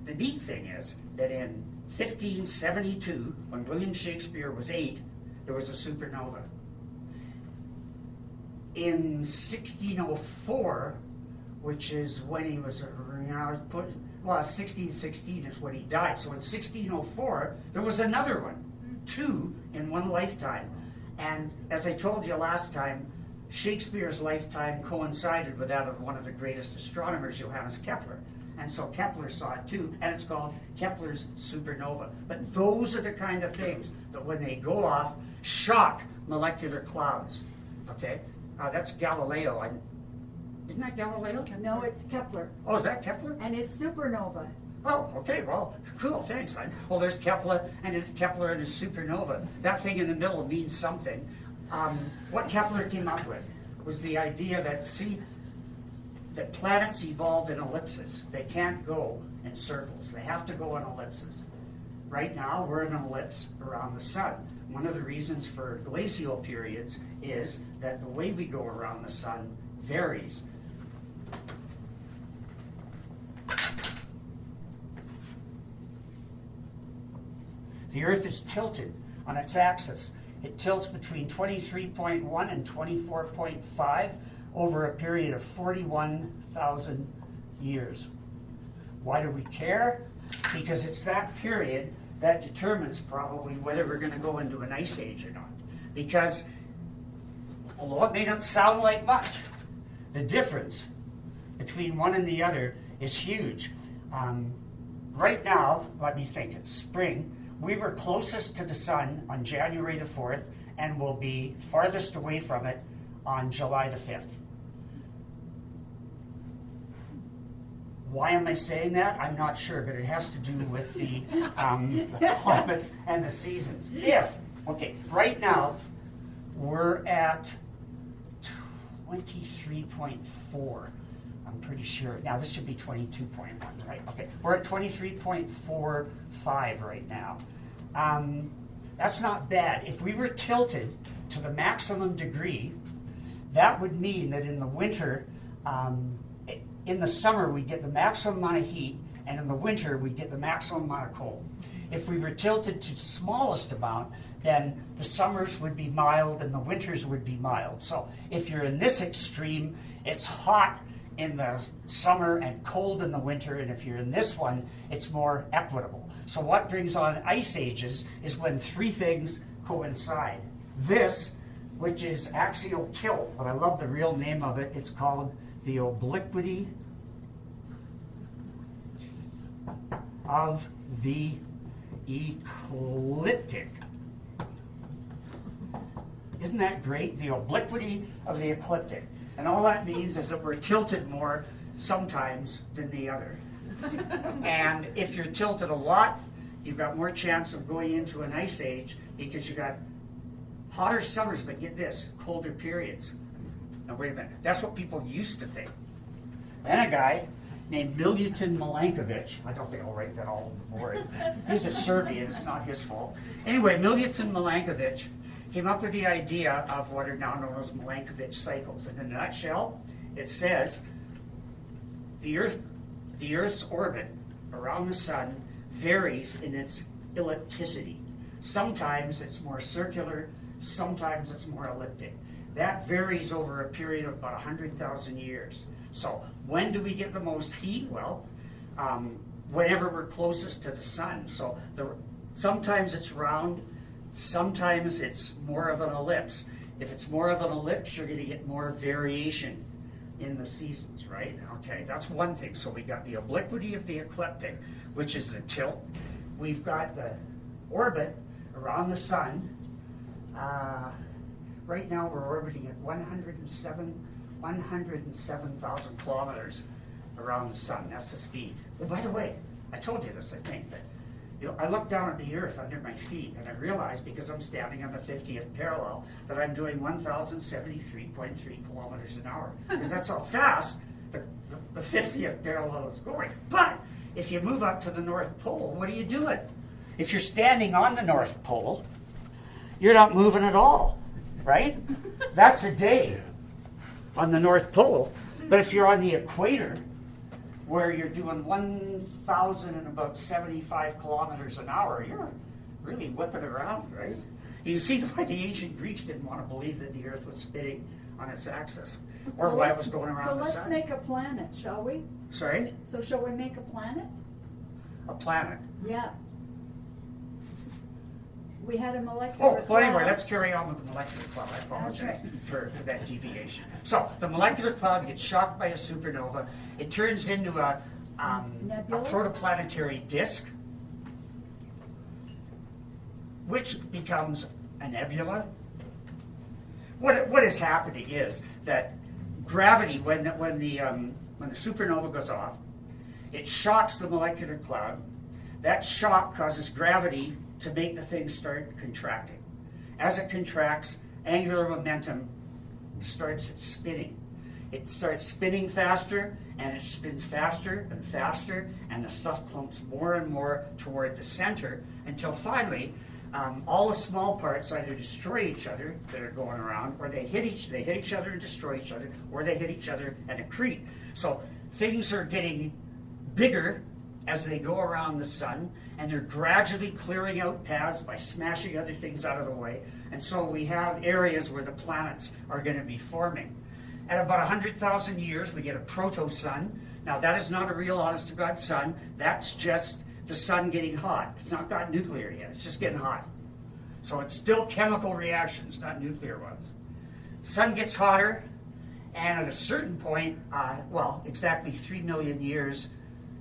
S1: the neat thing is that in 1572, when William Shakespeare was 8, there was a supernova. In 1604, which is when he was, 1616 is when he died. So in 1604, there was another one, 2 in one lifetime. And as I told you last time, Shakespeare's lifetime coincided with that of one of the greatest astronomers, Johannes Kepler. And so Kepler saw it too, and it's called Kepler's supernova. But those are the kind of things that when they go off, shock molecular clouds. Okay? That's Galileo. Isn't that Galileo?
S2: No, it's Kepler.
S1: Oh, is that Kepler?
S2: And it's supernova.
S1: Oh, okay, well, cool, thanks. Well, there's Kepler and his supernova. That thing in the middle means something. What Kepler came up with was the idea that planets evolve in ellipses. They can't go in circles. They have to go in ellipses. Right now, we're in an ellipse around the sun. One of the reasons for glacial periods is that the way we go around the sun varies. The Earth is tilted on its axis. It tilts between 23.1 and 24.5 over a period of 41,000 years. Why do we care? Because it's that period that determines probably whether we're going to go into an ice age or not. Because, although it may not sound like much, the difference between one and the other is huge. Right now, let me think, it's spring. We were closest to the sun on January the 4th and will be farthest away from it on July the 5th. Why am I saying that? I'm not sure, but it has to do with the climates and the seasons. Right now, we're at 23.4. I'm pretty sure. Now, this should be 22.1, right? Okay, we're at 23.45 right now. That's not bad. If we were tilted to the maximum degree, that would mean that in the winter, in the summer, we get the maximum amount of heat, and in the winter, we get the maximum amount of cold. If we were tilted to the smallest amount, then the summers would be mild and the winters would be mild. So if you're in this extreme, it's hot in the summer and cold in the winter, and if you're in this one, it's more equitable. So what brings on ice ages is when 3 things coincide. This, which is axial tilt, but I love the real name of it, it's called the obliquity of the ecliptic. Isn't that great? The obliquity of the ecliptic. And all that means is that we're tilted more sometimes than the other. And if you're tilted a lot, you've got more chance of going into an ice age because you've got hotter summers, but get this, colder periods. Now wait a minute, that's what people used to think. Then a guy named Milutin Milankovic, I don't think I'll write that all on the board. He's a Serbian, it's not his fault. Anyway, Milutin Milankovic came up with the idea of what are now known as Milankovitch cycles. And in a nutshell, it says the Earth's orbit around the sun varies in its ellipticity. Sometimes it's more circular, sometimes it's more elliptic. That varies over a period of about 100,000 years. So when do we get the most heat? Well, whenever we're closest to the sun. So sometimes it's round, sometimes it's more of an ellipse. If it's more of an ellipse, you're going to get more variation in the seasons, right? Okay, that's one thing. So we got the obliquity of the ecliptic, which is the tilt. We've got the orbit around the sun. Right now we're orbiting at 107,000 kilometers around the sun. That's the speed. Well, by the way, I told you this, I think, but I looked down at the Earth under my feet, and I realized, because I'm standing on the 50th parallel, that I'm doing 1,073.3 kilometers an hour. Because that's how fast the 50th parallel is going. But if you move up to the North Pole, what are you doing? If you're standing on the North Pole, you're not moving at all, right? That's a day on the North Pole. But if you're on the equator, where you're doing 1,075 kilometers an hour, you're really whipping around, right? You see why the ancient Greeks didn't want to believe that the Earth was spinning on its axis, or why it was going around the sun.
S2: So let's make a planet, shall we?
S1: Sorry?
S2: So shall we make a planet?
S1: A planet.
S2: Yeah. We had a molecular
S1: Well, anyway,
S2: cloud.
S1: let's carry on with the molecular cloud. I apologize for that deviation. So, the molecular cloud gets shocked by a supernova. It turns into a
S2: Nebula?
S1: protoplanetary disk, which becomes a nebula. What is happening is that gravity, when the supernova goes off, it shocks the molecular cloud. That shock causes gravity to make the thing start contracting. As it contracts, angular momentum starts spinning. It starts spinning faster, and it spins faster and faster, and the stuff clumps more and more toward the center until finally all the small parts either destroy each other that are going around, or they hit each other and destroy each other, or they hit each other and accrete. So things are getting bigger as they go around the sun, and they're gradually clearing out paths by smashing other things out of the way. And so we have areas where the planets are going to be forming. At about 100,000 years, we get a proto-sun. Now, that is not a real honest-to-God sun. That's just the sun getting hot. It's not got nuclear yet. It's just getting hot. So it's still chemical reactions, not nuclear ones. Sun gets hotter, and at a certain point, exactly 3 million years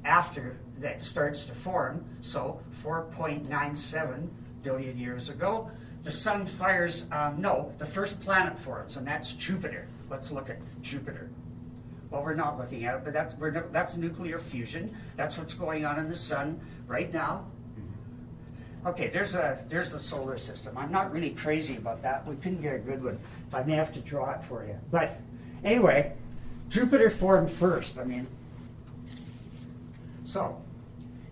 S1: after that starts to form, so 4.97 billion years ago, the sun fires, the first planet forms, and that's Jupiter. Let's look at Jupiter. Well, we're not looking at it, but that's nuclear fusion. That's what's going on in the sun right now. Okay, there's the solar system. I'm not really crazy about that. We couldn't get a good one. I may have to draw it for you. But anyway, Jupiter formed first. So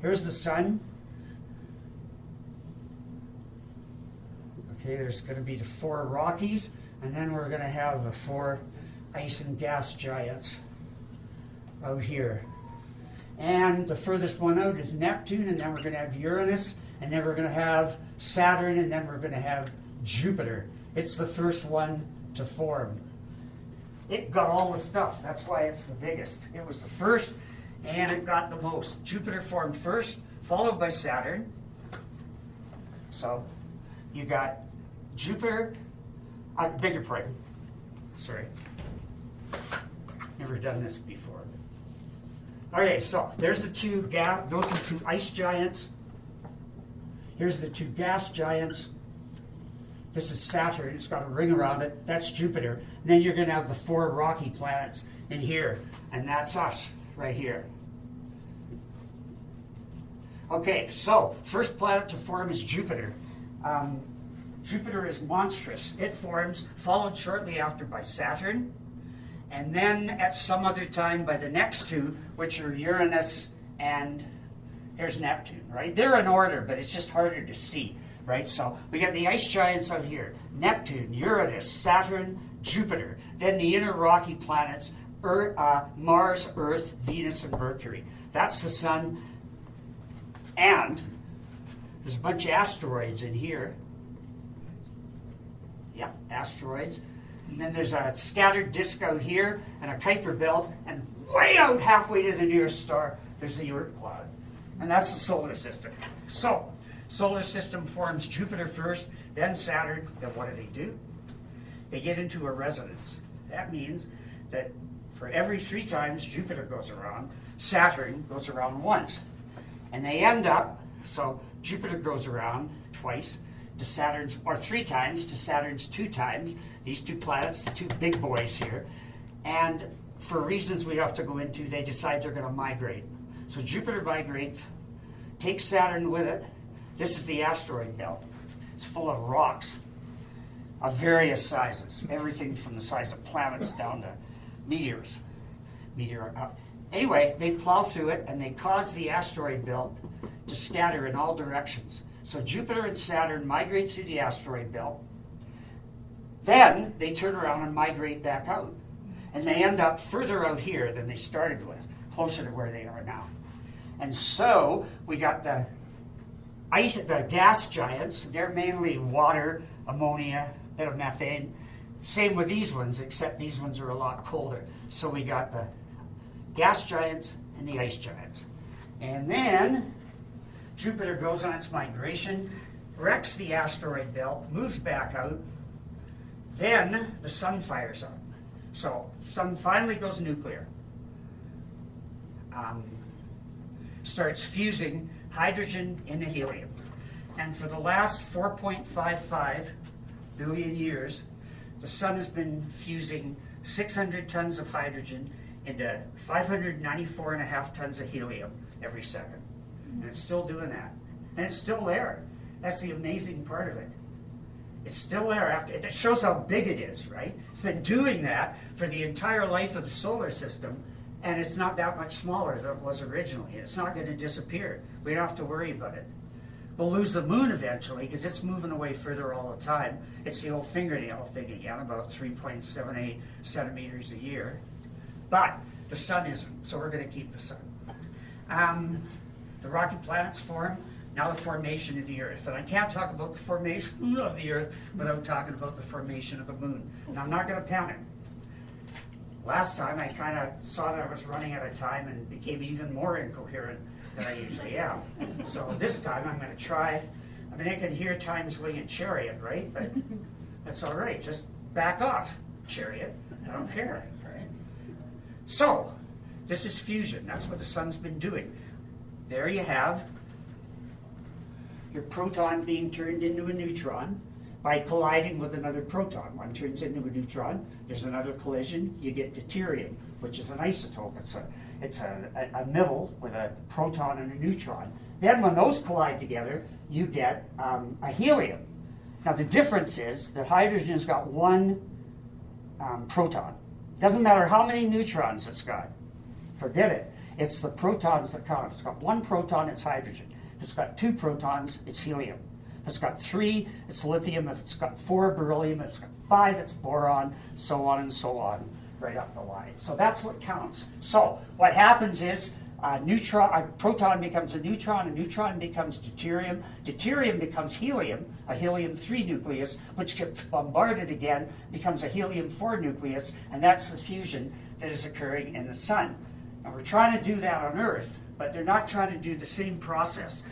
S1: here's the sun. Okay, there's going to be the 4 Rockies, and then we're going to have the 4 ice and gas giants out here. And the furthest one out is Neptune, and then we're going to have Uranus, and then we're going to have Saturn, and then we're going to have Jupiter. It's the first one to form. It got all the stuff. That's why it's the biggest. It was the first, and it got the most. Jupiter formed first, followed by Saturn. So you got Jupiter, I beg your pardon. Sorry. Never done this before. Okay, so there's the two gas, those are two ice giants. Here's the two gas giants. This is Saturn, it's got a ring around it. That's Jupiter. And then you're going to have the four rocky planets in here, and that's us right here. Okay, so first planet to form is Jupiter. Jupiter is monstrous. It forms, followed shortly after by Saturn, and then at some other time by the next two, which are Uranus and there's Neptune, right? They're in order, but it's just harder to see, right? So we got the ice giants out here: Neptune, Uranus, Saturn, Jupiter. Then the inner rocky planets: Mars, Earth, Venus, and Mercury. That's the sun. And there's a bunch of asteroids in here. Yeah, asteroids. And then there's a scattered disk out here and a Kuiper belt, and way out halfway to the nearest star, there's the Oort cloud. And that's the solar system. So, solar system forms Jupiter first, then Saturn. Then what do? They get into a resonance. That means that for every 3 times Jupiter goes around, Saturn goes around once. And they end up, so Jupiter goes around twice to Saturn's, or 3 times to Saturn's 2 times. These 2 planets, the 2 big boys here. And for reasons we have to go into, they decide they're going to migrate. So Jupiter migrates, takes Saturn with it. This is the asteroid belt. It's full of rocks of various sizes, everything from the size of planets down to meteors. Anyway, they plow through it and they cause the asteroid belt to scatter in all directions. So Jupiter and Saturn migrate through the asteroid belt. Then they turn around and migrate back out. And they end up further out here than they started with, closer to where they are now. And so we got the gas giants. They're mainly water, ammonia, a bit of methane. Same with these ones, except these ones are a lot colder. So we got the gas giants and the ice giants. And then Jupiter goes on its migration, wrecks the asteroid belt, moves back out. Then the sun fires up. So the sun finally goes nuclear. Starts fusing hydrogen into helium. And for the last 4.55 billion years, the sun has been fusing 600 tons of hydrogen into 594.5 tons of helium every second. And it's still doing that. And it's still there. That's the amazing part of it. It's still there after. It shows how big it is, right? It's been doing that for the entire life of the solar system, and it's not that much smaller than it was originally. It's not going to disappear. We don't have to worry about it. We'll lose the moon eventually because it's moving away further all the time. It's the old fingernail thing again, about 3.78 centimeters a year. But the sun isn't, so we're going to keep the sun. The rocky planets form, now the formation of the Earth. And I can't talk about the formation of the Earth without talking about the formation of the moon. And I'm not going to panic. Last time I kind of saw that I was running out of time and became even more incoherent than I usually am. So this time I'm going to try. I mean, I can hear Time's Winged Chariot, right? But that's all right. Just back off, Chariot. I don't care. Right? So this is fusion. That's what the sun's been doing. There you have your proton being turned into a neutron by colliding with another proton. One turns into a neutron, there's another collision, you get deuterium, which is an isotope. It's a middle with a proton and a neutron. Then when those collide together, you get a helium. Now the difference is that hydrogen's got one proton. Doesn't matter how many neutrons it's got. Forget it. It's the protons that count. If it's got one proton, it's hydrogen. If it's got 2 protons, it's helium. If it's got 3, it's lithium. If it's got 4, beryllium. If it's got 5, it's boron, so on and so on, right up the line. So that's what counts. So what happens is a proton becomes a neutron becomes deuterium. Deuterium becomes helium, a helium-3 nucleus, which gets bombarded again, becomes a helium-4 nucleus, and that's the fusion that is occurring in the sun. And we're trying to do that on Earth, but they're not trying to do the same process.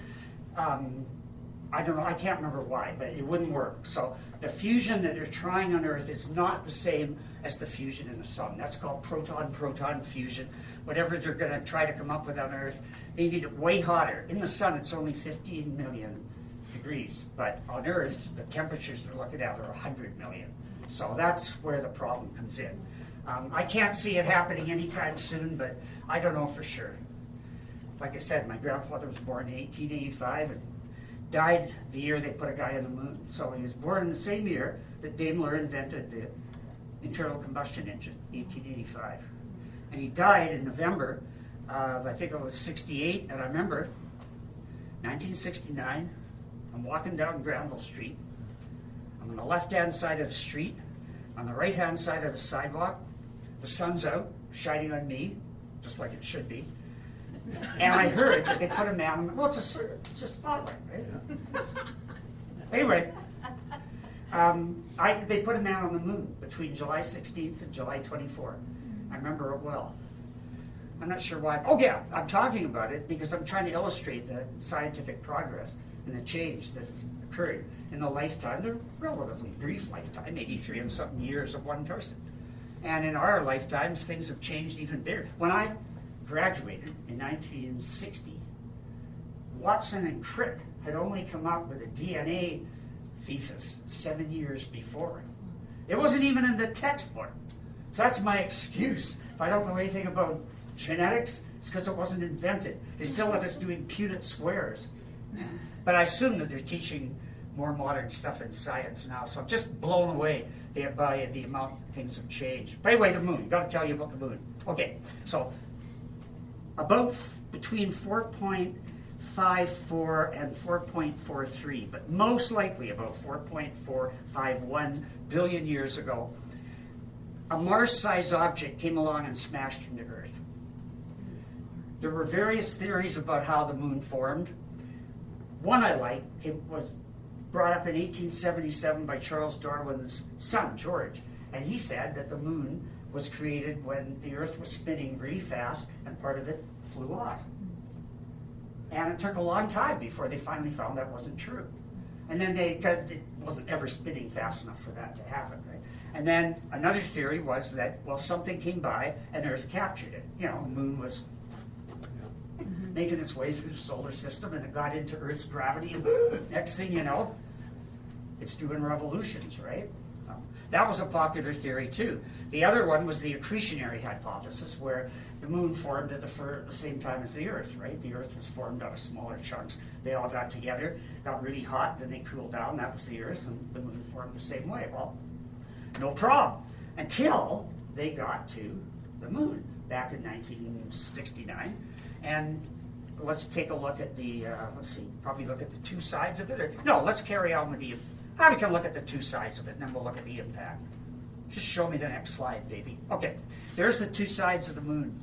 S1: I don't know, I can't remember why, but it wouldn't work. So the fusion that they're trying on Earth is not the same as the fusion in the sun. That's called proton-proton fusion. Whatever they're going to try to come up with on Earth, they need it way hotter. In the sun, it's only 15 million degrees, but on Earth, the temperatures they're looking at are 100 million. So that's where the problem comes in. I can't see it happening anytime soon, but I don't know for sure. Like I said, my grandfather was born in 1885 and died the year they put a guy on the moon. So he was born in the same year that Daimler invented the internal combustion engine, 1885. And he died in November of, I think it was 68, and I remember 1969, I'm walking down Granville Street. I'm on the left-hand side of the street. On the right-hand side of the sidewalk, the sun's out, shining on me, just like it should be. And I heard that they put a man on, well, it's a spotlight, right? Anyway, they put a man on the moon between July 16th and July 24th. I remember it well. I'm not sure why. Oh yeah, I'm talking about it because I'm trying to illustrate the scientific progress and the change that has occurred in the lifetime, the relatively brief lifetime, 83 and something years of one person. And in our lifetimes, things have changed even bigger. When I graduated in 1960, Watson and Crick had only come up with a DNA thesis 7 years before. It wasn't even in the textbook. So that's my excuse. If I don't know anything about genetics, it's because it wasn't invented. They still let us doing Punnett squares. But I assume that they're teaching more modern stuff in science now. So I'm just blown away by the amount things have changed. But anyway, the moon. Got to tell you about the moon. Okay, so about between 4.54 and 4.43, but most likely about 4.451 billion years ago, a Mars-sized object came along and smashed into Earth. There were various theories about how the moon formed. One I like, it was brought up in 1877 by Charles Darwin's son, George, and he said that the moon was created when the Earth was spinning really fast and part of it flew off. And it took a long time before they finally found that wasn't true. And then it wasn't ever spinning fast enough for that to happen, right? And then another theory was that, well, something came by and Earth captured it. You know, the moon was making its way through the solar system and it got into Earth's gravity and next thing you know, it's doing revolutions, right? That was a popular theory too. The other one was the accretionary hypothesis, where the moon formed at the same time as the Earth, right? The Earth was formed out of smaller chunks. They all got together, got really hot, then they cooled down. That was the Earth, and the moon formed the same way. Well, no problem. Until they got to the moon back in 1969. And let's take a look at the, probably look at the two sides of it. Let's carry on with the, we can look at the two sides of it, and then we'll look at the impact. Just show me the next slide, baby. Okay, there's the two sides of the moon.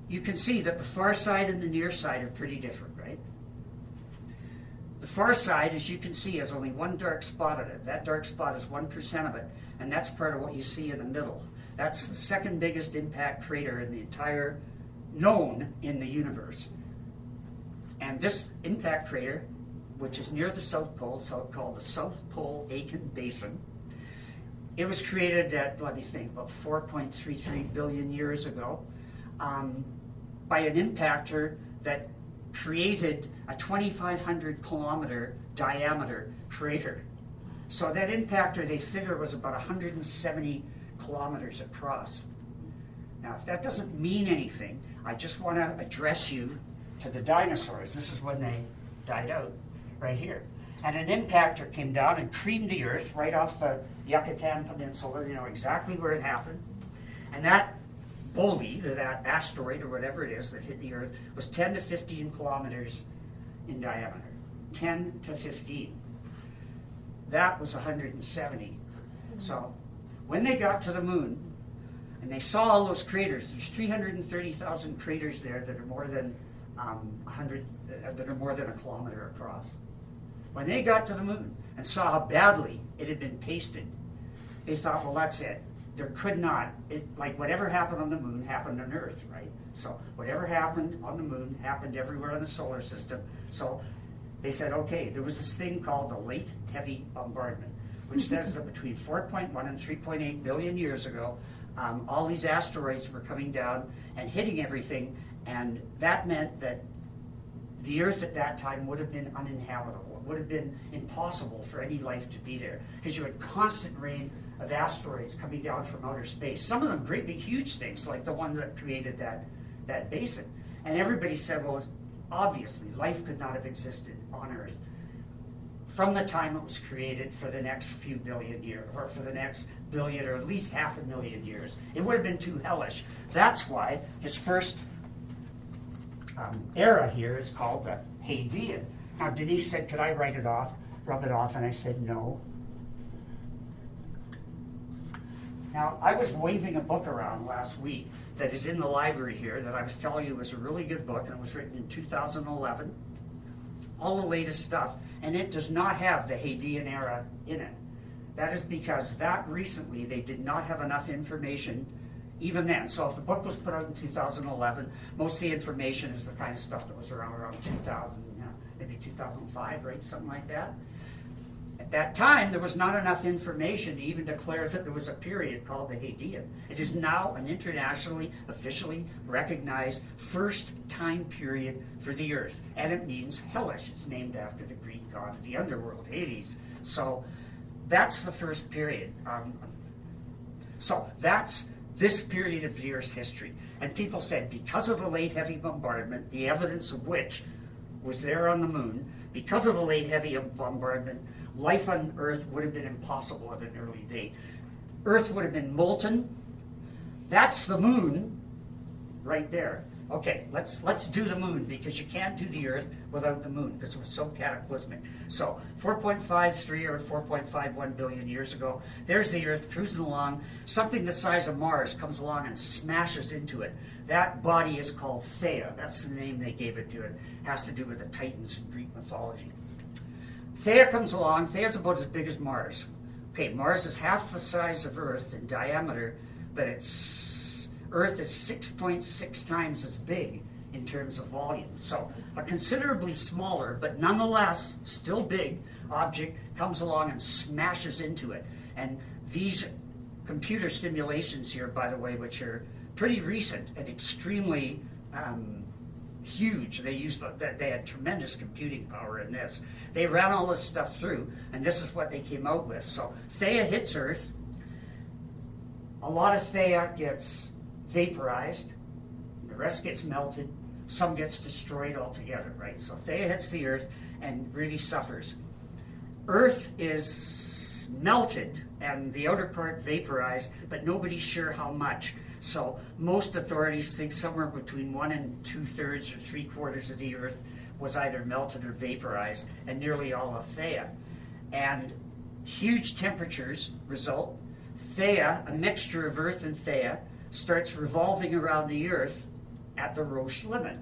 S1: You can see that the far side and the near side are pretty different, right? The far side, as you can see, has only one dark spot on it. That dark spot is 1% of it, and that's part of what you see in the middle. That's the second biggest impact crater in the entire known in the universe. And this impact crater, which is near the South Pole, so called the South Pole Aitken Basin, it was created at, let me think, about 4.33 billion years ago by an impactor that created a 2,500 kilometer diameter crater. So that impactor, they figure, was about 170 kilometers across. Now, if that doesn't mean anything, I just want to address you to the dinosaurs. This is when they died out, right here. And an impactor came down and creamed the Earth right off the Yucatan Peninsula, you know exactly where it happened. And that bolide, or that asteroid, or whatever it is that hit the Earth, was 10 to 15 kilometers in diameter. 10 to 15. That was 170. So when they got to the moon, and they saw all those craters, there's 330,000 craters there that are more than that are more than a kilometer across. When they got to the moon and saw how badly it had been pasted, they thought, well, that's it. There could not, like whatever happened on the moon happened on Earth, right? So whatever happened on the moon happened everywhere in the solar system. So they said, okay, there was this thing called the late heavy bombardment, which says that between 4.1 and 3.8 billion years ago, all these asteroids were coming down and hitting everything, and that meant that the Earth at that time would have been uninhabitable. It would have been impossible for any life to be there, because you had constant rain of asteroids coming down from outer space. Some of them great big huge things, like the one that created that basin. And everybody said, well, obviously life could not have existed on Earth from the time it was created for the next few billion years, or for the next billion, or at least 500,000 years. It would have been too hellish. That's why his first era here is called the Hadean. Now Denise said, could I write it off, rub it off? And I said, no. Now, I was waving a book around last week that is in the library here that I was telling you was a really good book, and it was written in 2011. All the latest stuff, and it does not have the Hadean era in it. That is because that recently they did not have enough information even then. So if the book was put out in 2011, most of the information is the kind of stuff that was around 2000, maybe 2005, right? Something like that. At that time, there was not enough information to even declare that there was a period called the Hadean. It is now an internationally, officially recognized first time period for the Earth, and it means hellish. It's named after the Greek god of the underworld, Hades. So that's the first period. So that's this period of the Earth's history. And people said, because of the late heavy bombardment, the evidence of which was there on the moon, because of the late heavy bombardment, life on Earth would have been impossible at an early date. Earth would have been molten. That's the moon right there. Okay, let's do the moon, because you can't do the Earth without the moon, because it was so cataclysmic. So 4.53 or 4.51 billion years ago, there's the Earth cruising along. Something the size of Mars comes along and smashes into it. That body is called Theia. That's the name they gave it to it. It has to do with the Titans in Greek mythology. Theia comes along. Theia's about as big as Mars. Okay, Mars is half the size of Earth in diameter, but Earth is 6.6 times as big in terms of volume. So a considerably smaller, but nonetheless still big object comes along and smashes into it. And these computer simulations here, by the way, which are pretty recent and extremely huge. They had tremendous computing power in this. They ran all this stuff through, and this is what they came out with. So Theia hits Earth. A lot of Theia gets vaporized. The rest gets melted. Some gets destroyed altogether, right? So Theia hits the Earth and really suffers. Earth is melted and the outer part vaporized, but nobody's sure how much. So most authorities think somewhere between 1 and 2/3 or 3/4 of the Earth was either melted or vaporized, and nearly all of Theia. And huge temperatures result. Theia, a mixture of Earth and Theia, starts revolving around the Earth at the Roche limit.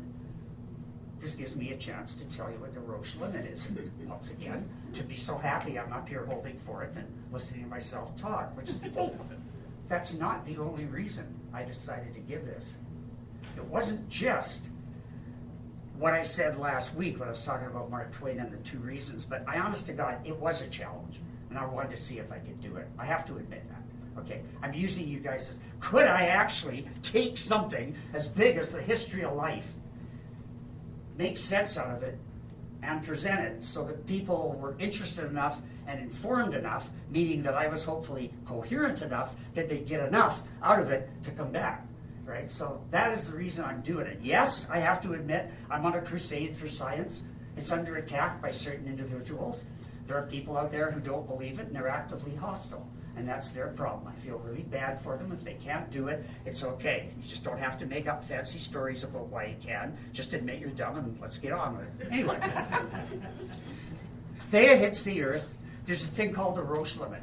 S1: This gives me a chance to tell you what the Roche limit is. Once again, to be so happy I'm up here holding forth and listening to myself talk, which is, that's not the only reason I decided to give this. It wasn't just what I said last week when I was talking about Mark Twain and the 2 reasons, but I honest to God, it was a challenge, and I wanted to see if I could do it. I have to admit that. Okay, I'm using you guys as, could I actually take something as big as the history of life, make sense out of it, and present it so that people were interested enough and informed enough, meaning that I was hopefully coherent enough that they'd get enough out of it to come back, right? So that is the reason I'm doing it. Yes, I have to admit, I'm on a crusade for science. It's under attack by certain individuals. There are people out there who don't believe it, and they're actively hostile. And that's their problem. I feel really bad for them. If they can't do it, it's okay. You just don't have to make up fancy stories about why you can. Just admit you're dumb and let's get on with it. Anyway, Theia hits the Earth. There's a thing called the Roche limit.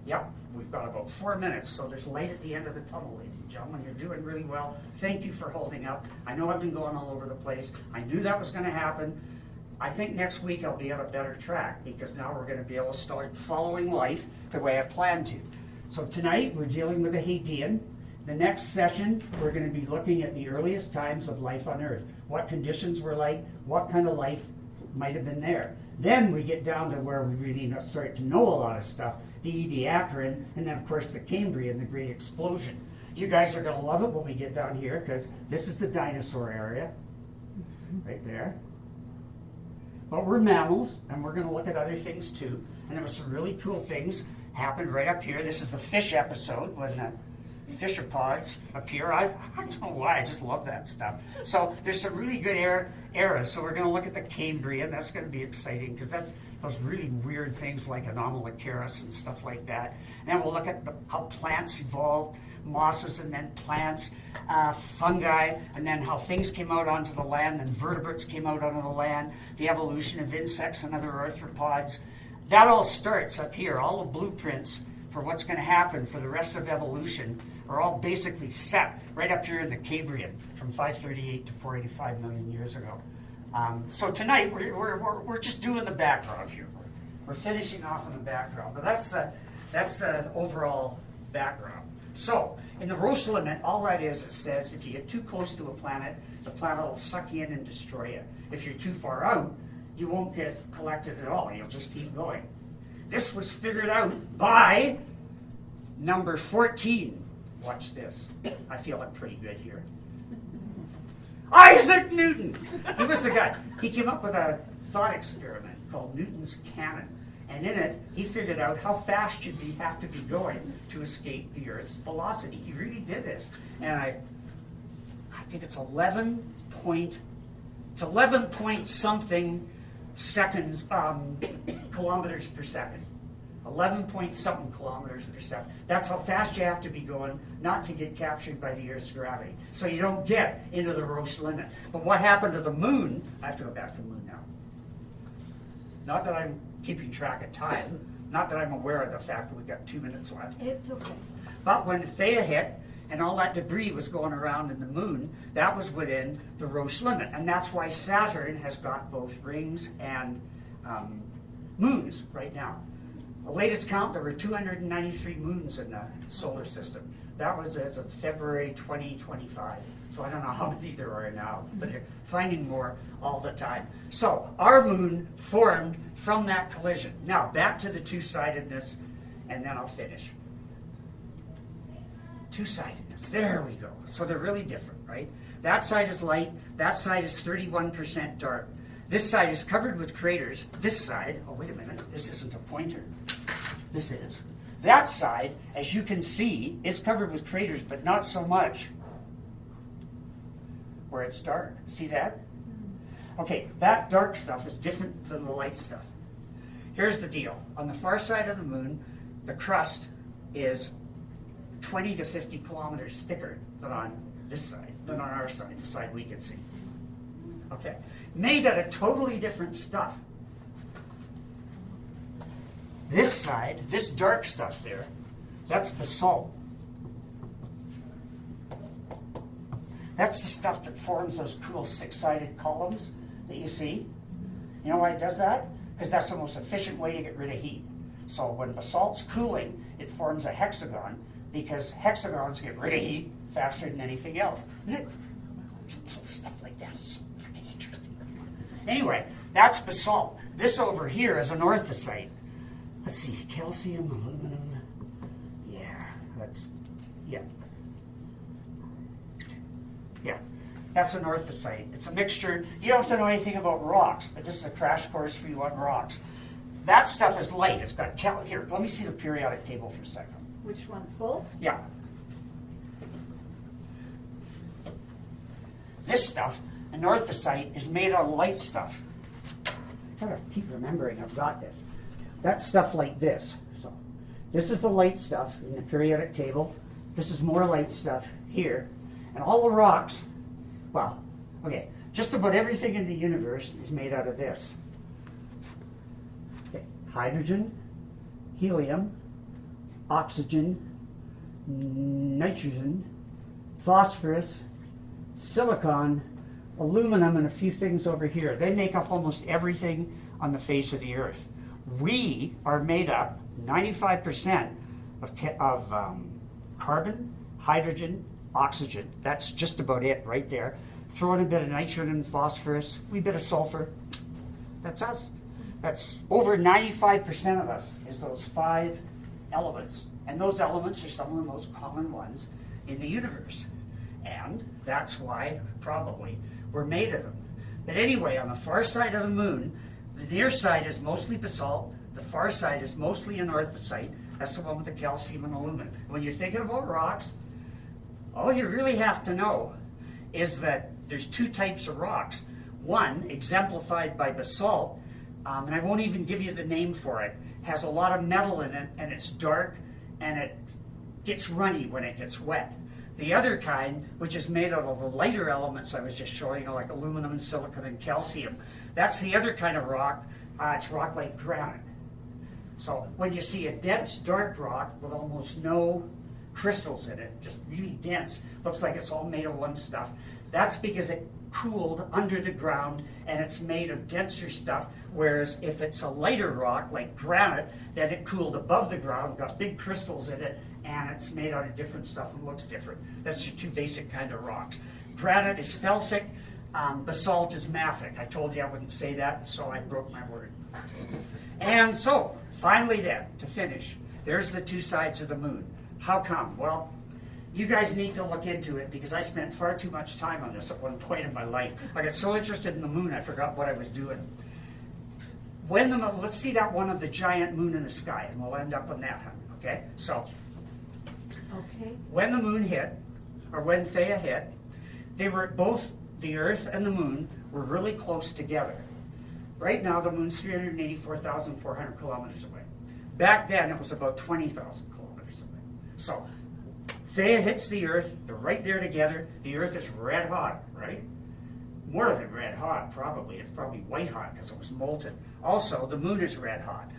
S1: Yep, we've got about 4 minutes, so there's light at the end of the tunnel, ladies and gentlemen. You're doing really well. Thank you for holding up. I know I've been going all over the place. I knew that was going to happen. I think next week I'll be on a better track, because now we're going to be able to start following life the way I planned to. So tonight we're dealing with the Hadean. The next session we're going to be looking at the earliest times of life on Earth. What conditions were like, what kind of life might have been there. Then we get down to where we really start to know a lot of stuff, the Ediacaran, and then of course the Cambrian, the Great Explosion. You guys are going to love it when we get down here, because this is the dinosaur area, right there. But we're mammals, and we're going to look at other things too. And there were some really cool things happened right up here. This is the fish episode when the fishopods appear. I don't know why, I just love that stuff. So there's some really good eras. So we're going to look at the Cambrian. That's going to be exciting because that's those really weird things like Anomalocaris and stuff like that. And then we'll look at how plants evolved, mosses and then plants, fungi, and then how things came out onto the land, and vertebrates came out onto the land, the evolution of insects and other arthropods. That all starts up here. All the blueprints for what's going to happen for the rest of evolution are all basically set right up here in the Cambrian from 538 to 485 million years ago. So tonight we're just doing the background here. We're finishing off on the background, but that's the overall background. So in the Roche limit, all that is, it says if you get too close to a planet, the planet will suck you in and destroy you. If you're too far out, you won't get collected at all. You'll just keep going. This was figured out by number 14. Watch this. I feel I'm pretty good here. Isaac Newton! He was the guy. He came up with a thought experiment called Newton's Cannon. And in it, he figured out how fast you'd have to be going to escape the Earth's velocity. He really did this. And I think it's 11 point something seconds, kilometers per second. 11 point something kilometers per second. That's how fast you have to be going not to get captured by the Earth's gravity. So you don't get into the Roche limit. But what happened to the moon, I have to go back to the moon now. Not that I'm keeping track of time, not that I'm aware of the fact that we've got 2 minutes left.
S2: It's okay.
S1: But when Theia hit and all that debris was going around in the moon, that was within the Roche limit. And that's why Saturn has got both rings and moons right now. The latest count, there were 293 moons in the solar system. That was as of February 2025. So I don't know how many there are now, but they're finding more all the time. So our moon formed from that collision. Now back to the two-sidedness, and then I'll finish. Two-sidedness, there we go. So they're really different, right? That side is light, that side is 31% dark. This side is covered with craters. This side, oh wait a minute, this isn't a pointer. This is. That side, as you can see, is covered with craters, but not so much where it's dark. See that? Okay, that dark stuff is different than the light stuff. Here's the deal. On the far side of the moon, the crust is 20 to 50 kilometers thicker than on this side, than on our side, the side we can see. Okay, made out of totally different stuff. This side, this dark stuff there, that's basalt. That's the stuff that forms those cool six-sided columns that you see. You know why it does that? Because that's the most efficient way to get rid of heat. So when basalt's cooling, it forms a hexagon because hexagons get rid of heat faster than anything else. Stuff like that is so freaking interesting. Anyway, that's basalt. This over here is an orthosite. Let's see, calcium, aluminum. Yeah, that's an orthosite. It's a mixture. You don't have to know anything about rocks, but this is a crash course for you on rocks. That stuff is light. It's got here, let me see the periodic table for a second.
S2: Which one, full?
S1: Yeah. This stuff, an orthosite, is made out of light stuff. I gotta keep remembering I've got this. That's stuff like this. So this is the light stuff in the periodic table. This is more light stuff here. And all the rocks, well, okay, just about everything in the universe is made out of this. Okay. Hydrogen, helium, oxygen, nitrogen, phosphorus, silicon, aluminum, and a few things over here. They make up almost everything on the face of the Earth. We are made up 95% of carbon, hydrogen, oxygen. That's just about it right there. Throw in a bit of nitrogen and phosphorus, a wee bit of sulfur. That's us. That's over 95% of us is those 5 elements. And those elements are some of the most common ones in the universe. And that's why, probably, we're made of them. But anyway, on the far side of the moon, the near side is mostly basalt, the far side is mostly anorthosite. That's the one with the calcium and aluminum. When you're thinking about rocks, all you really have to know is that there's 2 types of rocks. One, exemplified by basalt, and I won't even give you the name for it, has a lot of metal in it, and it's dark, and it gets runny when it gets wet. The other kind, which is made out of the lighter elements I was just showing, like aluminum and silicon and calcium, that's the other kind of rock. It's rock like granite. So when you see a dense, dark rock with almost no crystals in it, just really dense, looks like it's all made of one stuff, that's because it cooled under the ground and it's made of denser stuff, whereas if it's a lighter rock like granite, then it cooled above the ground, got big crystals in it, and it's made out of different stuff and looks different. That's your 2 basic kind of rocks. Granite is felsic, basalt is mafic. I told you I wouldn't say that, so I broke my word. And so, finally then, to finish, there's the 2 sides of the moon. How come? Well, you guys need to look into it because I spent far too much time on this at one point in my life. I got so interested in the moon, I forgot what I was doing. Let's see that one of the giant moon in the sky, and we'll end up on that, okay? So,
S4: Okay.
S1: when the moon hit, or when Theia hit, they were both, the Earth and the moon, were really close together. Right now, the moon's 384,400 kilometers away. Back then, it was about 20,000 kilometers away. So, Theia hits the Earth, they're right there together. The Earth is red hot, right? More than red hot, probably. It's probably white hot because it was molten. Also, the moon is red hot.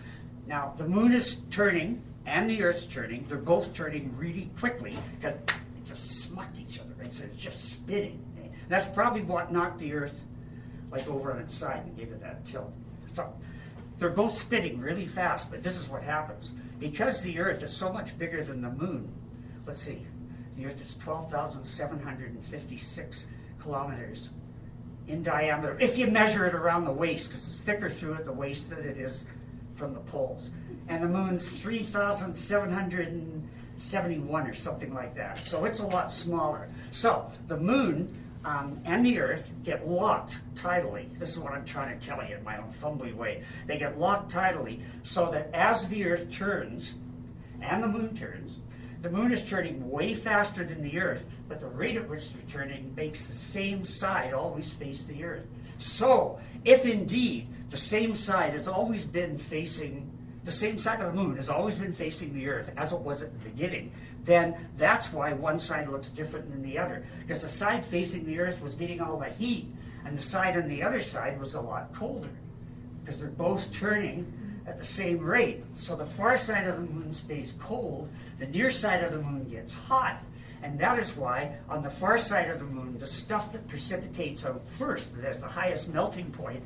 S1: Now, the moon is turning and the Earth's turning. They're both turning really quickly because it just smucked each other, right? So it's just spinning. That's probably what knocked the Earth like over on its side and gave it that tilt. So they're both spinning really fast, but this is what happens. Because the Earth is so much bigger than the moon, let's see, the Earth is 12,756 kilometers in diameter, if you measure it around the waist, because it's thicker through at the waist than it is from the poles. And the moon's 3,771 or something like that. So it's a lot smaller. So the moon and the Earth get locked tidally. This is what I'm trying to tell you in my own fumbly way. They get locked tidally so that as the Earth turns and the moon turns, the moon is turning way faster than the Earth, but the rate at which they're turning makes the same side always face the Earth. So, if indeed the same side has always been facing, the same side of the moon has always been facing the Earth as it was at the beginning, then that's why one side looks different than the other. Because the side facing the Earth was getting all the heat, and the side on the other side was a lot colder. Because they're both turning at the same rate. So the far side of the moon stays cold, the near side of the moon gets hot. And that is why on the far side of the moon, the stuff that precipitates out first, that has the highest melting point,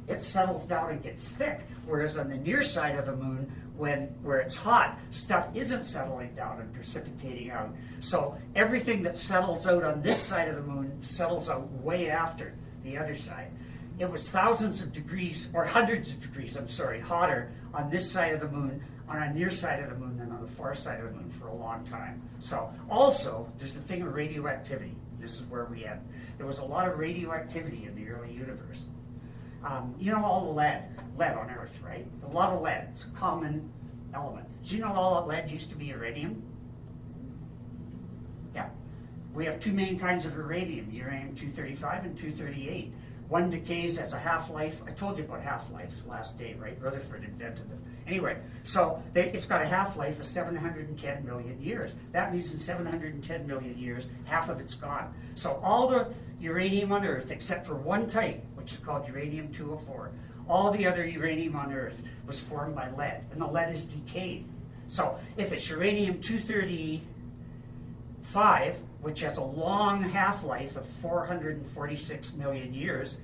S1: it settles down and gets thick. Whereas on the near side of the moon, where it's hot, stuff isn't settling down and precipitating out. So everything that settles out on this side of the moon settles out way after the other side. It was thousands of degrees, or hundreds of degrees, hotter on this side of the moon, on our near side of the moon than on the far side of the moon for a long time. So also, there's the thing of radioactivity. This is where we end. There was a lot of radioactivity in the early universe. You know all the lead on Earth, right? A lot of lead. It's a common element. Do you know all that lead used to be uranium? Yeah. We have 2 main kinds of uranium, uranium-235 and 238. One decays as a half-life. I told you about half-life last day, right? Rutherford invented them. Anyway, so it's got a half-life of 710 million years. That means in 710 million years, half of it's gone. So all the uranium on Earth, except for one type, which is called uranium-204, all the other uranium on Earth was formed by lead, and the lead is decayed. So if it's uranium-235, which has a long half-life of 446 million years,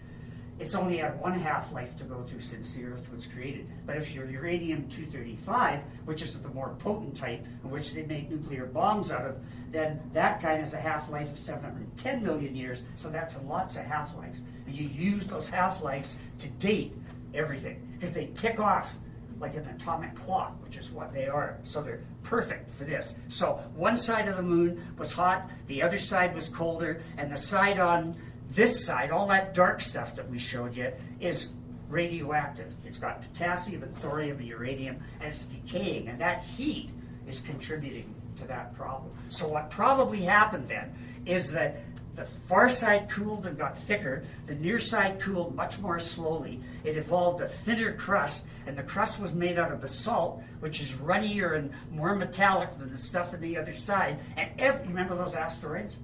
S1: it's only had one half-life to go through since the Earth was created. But if you're uranium-235, which is the more potent type, in which they make nuclear bombs out of, then that kind has a half-life of 710 million years, so that's lots of half-lives. And you use those half-lives to date everything, because they tick off like an atomic clock, which is what they are. So they're perfect for this. So one side of the moon was hot, the other side was colder, and the side on this side, all that dark stuff that we showed you, is radioactive. It's got potassium and thorium and uranium, and it's decaying, and that heat is contributing to that problem. So what probably happened then is that the far side cooled and got thicker, the near side cooled much more slowly. It evolved a thinner crust, and the crust was made out of basalt, which is runnier and more metallic than the stuff on the other side. And remember those asteroids?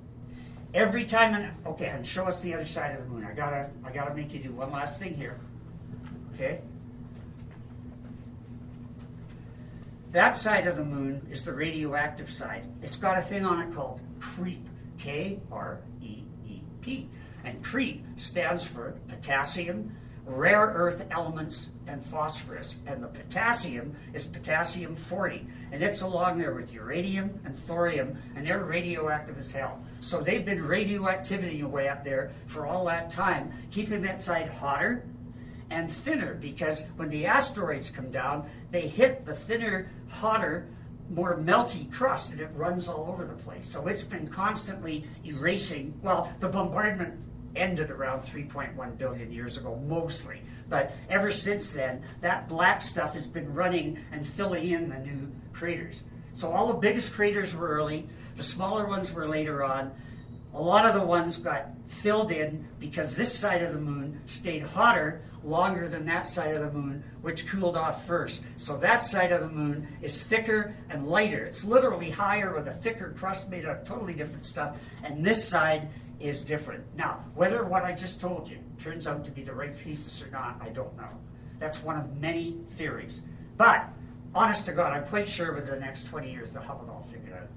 S1: Every time, and show us the other side of the moon. I gotta make you do one last thing here. Okay? That side of the moon is the radioactive side. It's got a thing on it called CREEP. K-R-E-E-P. And CREEP stands for potassium, rare earth elements, and phosphorus. And the potassium is potassium-40. And it's along there with uranium and thorium, and they're radioactive as hell. So they've been radioactivity away up there for all that time, keeping that side hotter and thinner, because when the asteroids come down, they hit the thinner, hotter, more melty crust, and it runs all over the place. So it's been constantly erasing. Well, the bombardment ended around 3.1 billion years ago, mostly. But ever since then, that black stuff has been running and filling in the new craters. So all the biggest craters were early, the smaller ones were later on. A lot of the ones got filled in because this side of the moon stayed hotter longer than that side of the moon, which cooled off first. So that side of the moon is thicker and lighter. It's literally higher with a thicker crust made of totally different stuff. And this side is different. Now, whether what I just told you turns out to be the right thesis or not, I don't know. That's one of many theories. But, honest to God, I'm quite sure within the next 20 years they'll have it all figured out.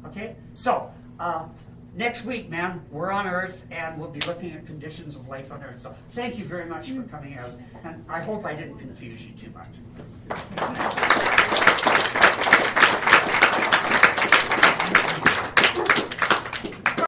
S1: Okay? So, next week, man, we're on Earth, and we'll be looking at conditions of life on Earth. So thank you very much for coming out, and I hope I didn't confuse you too much.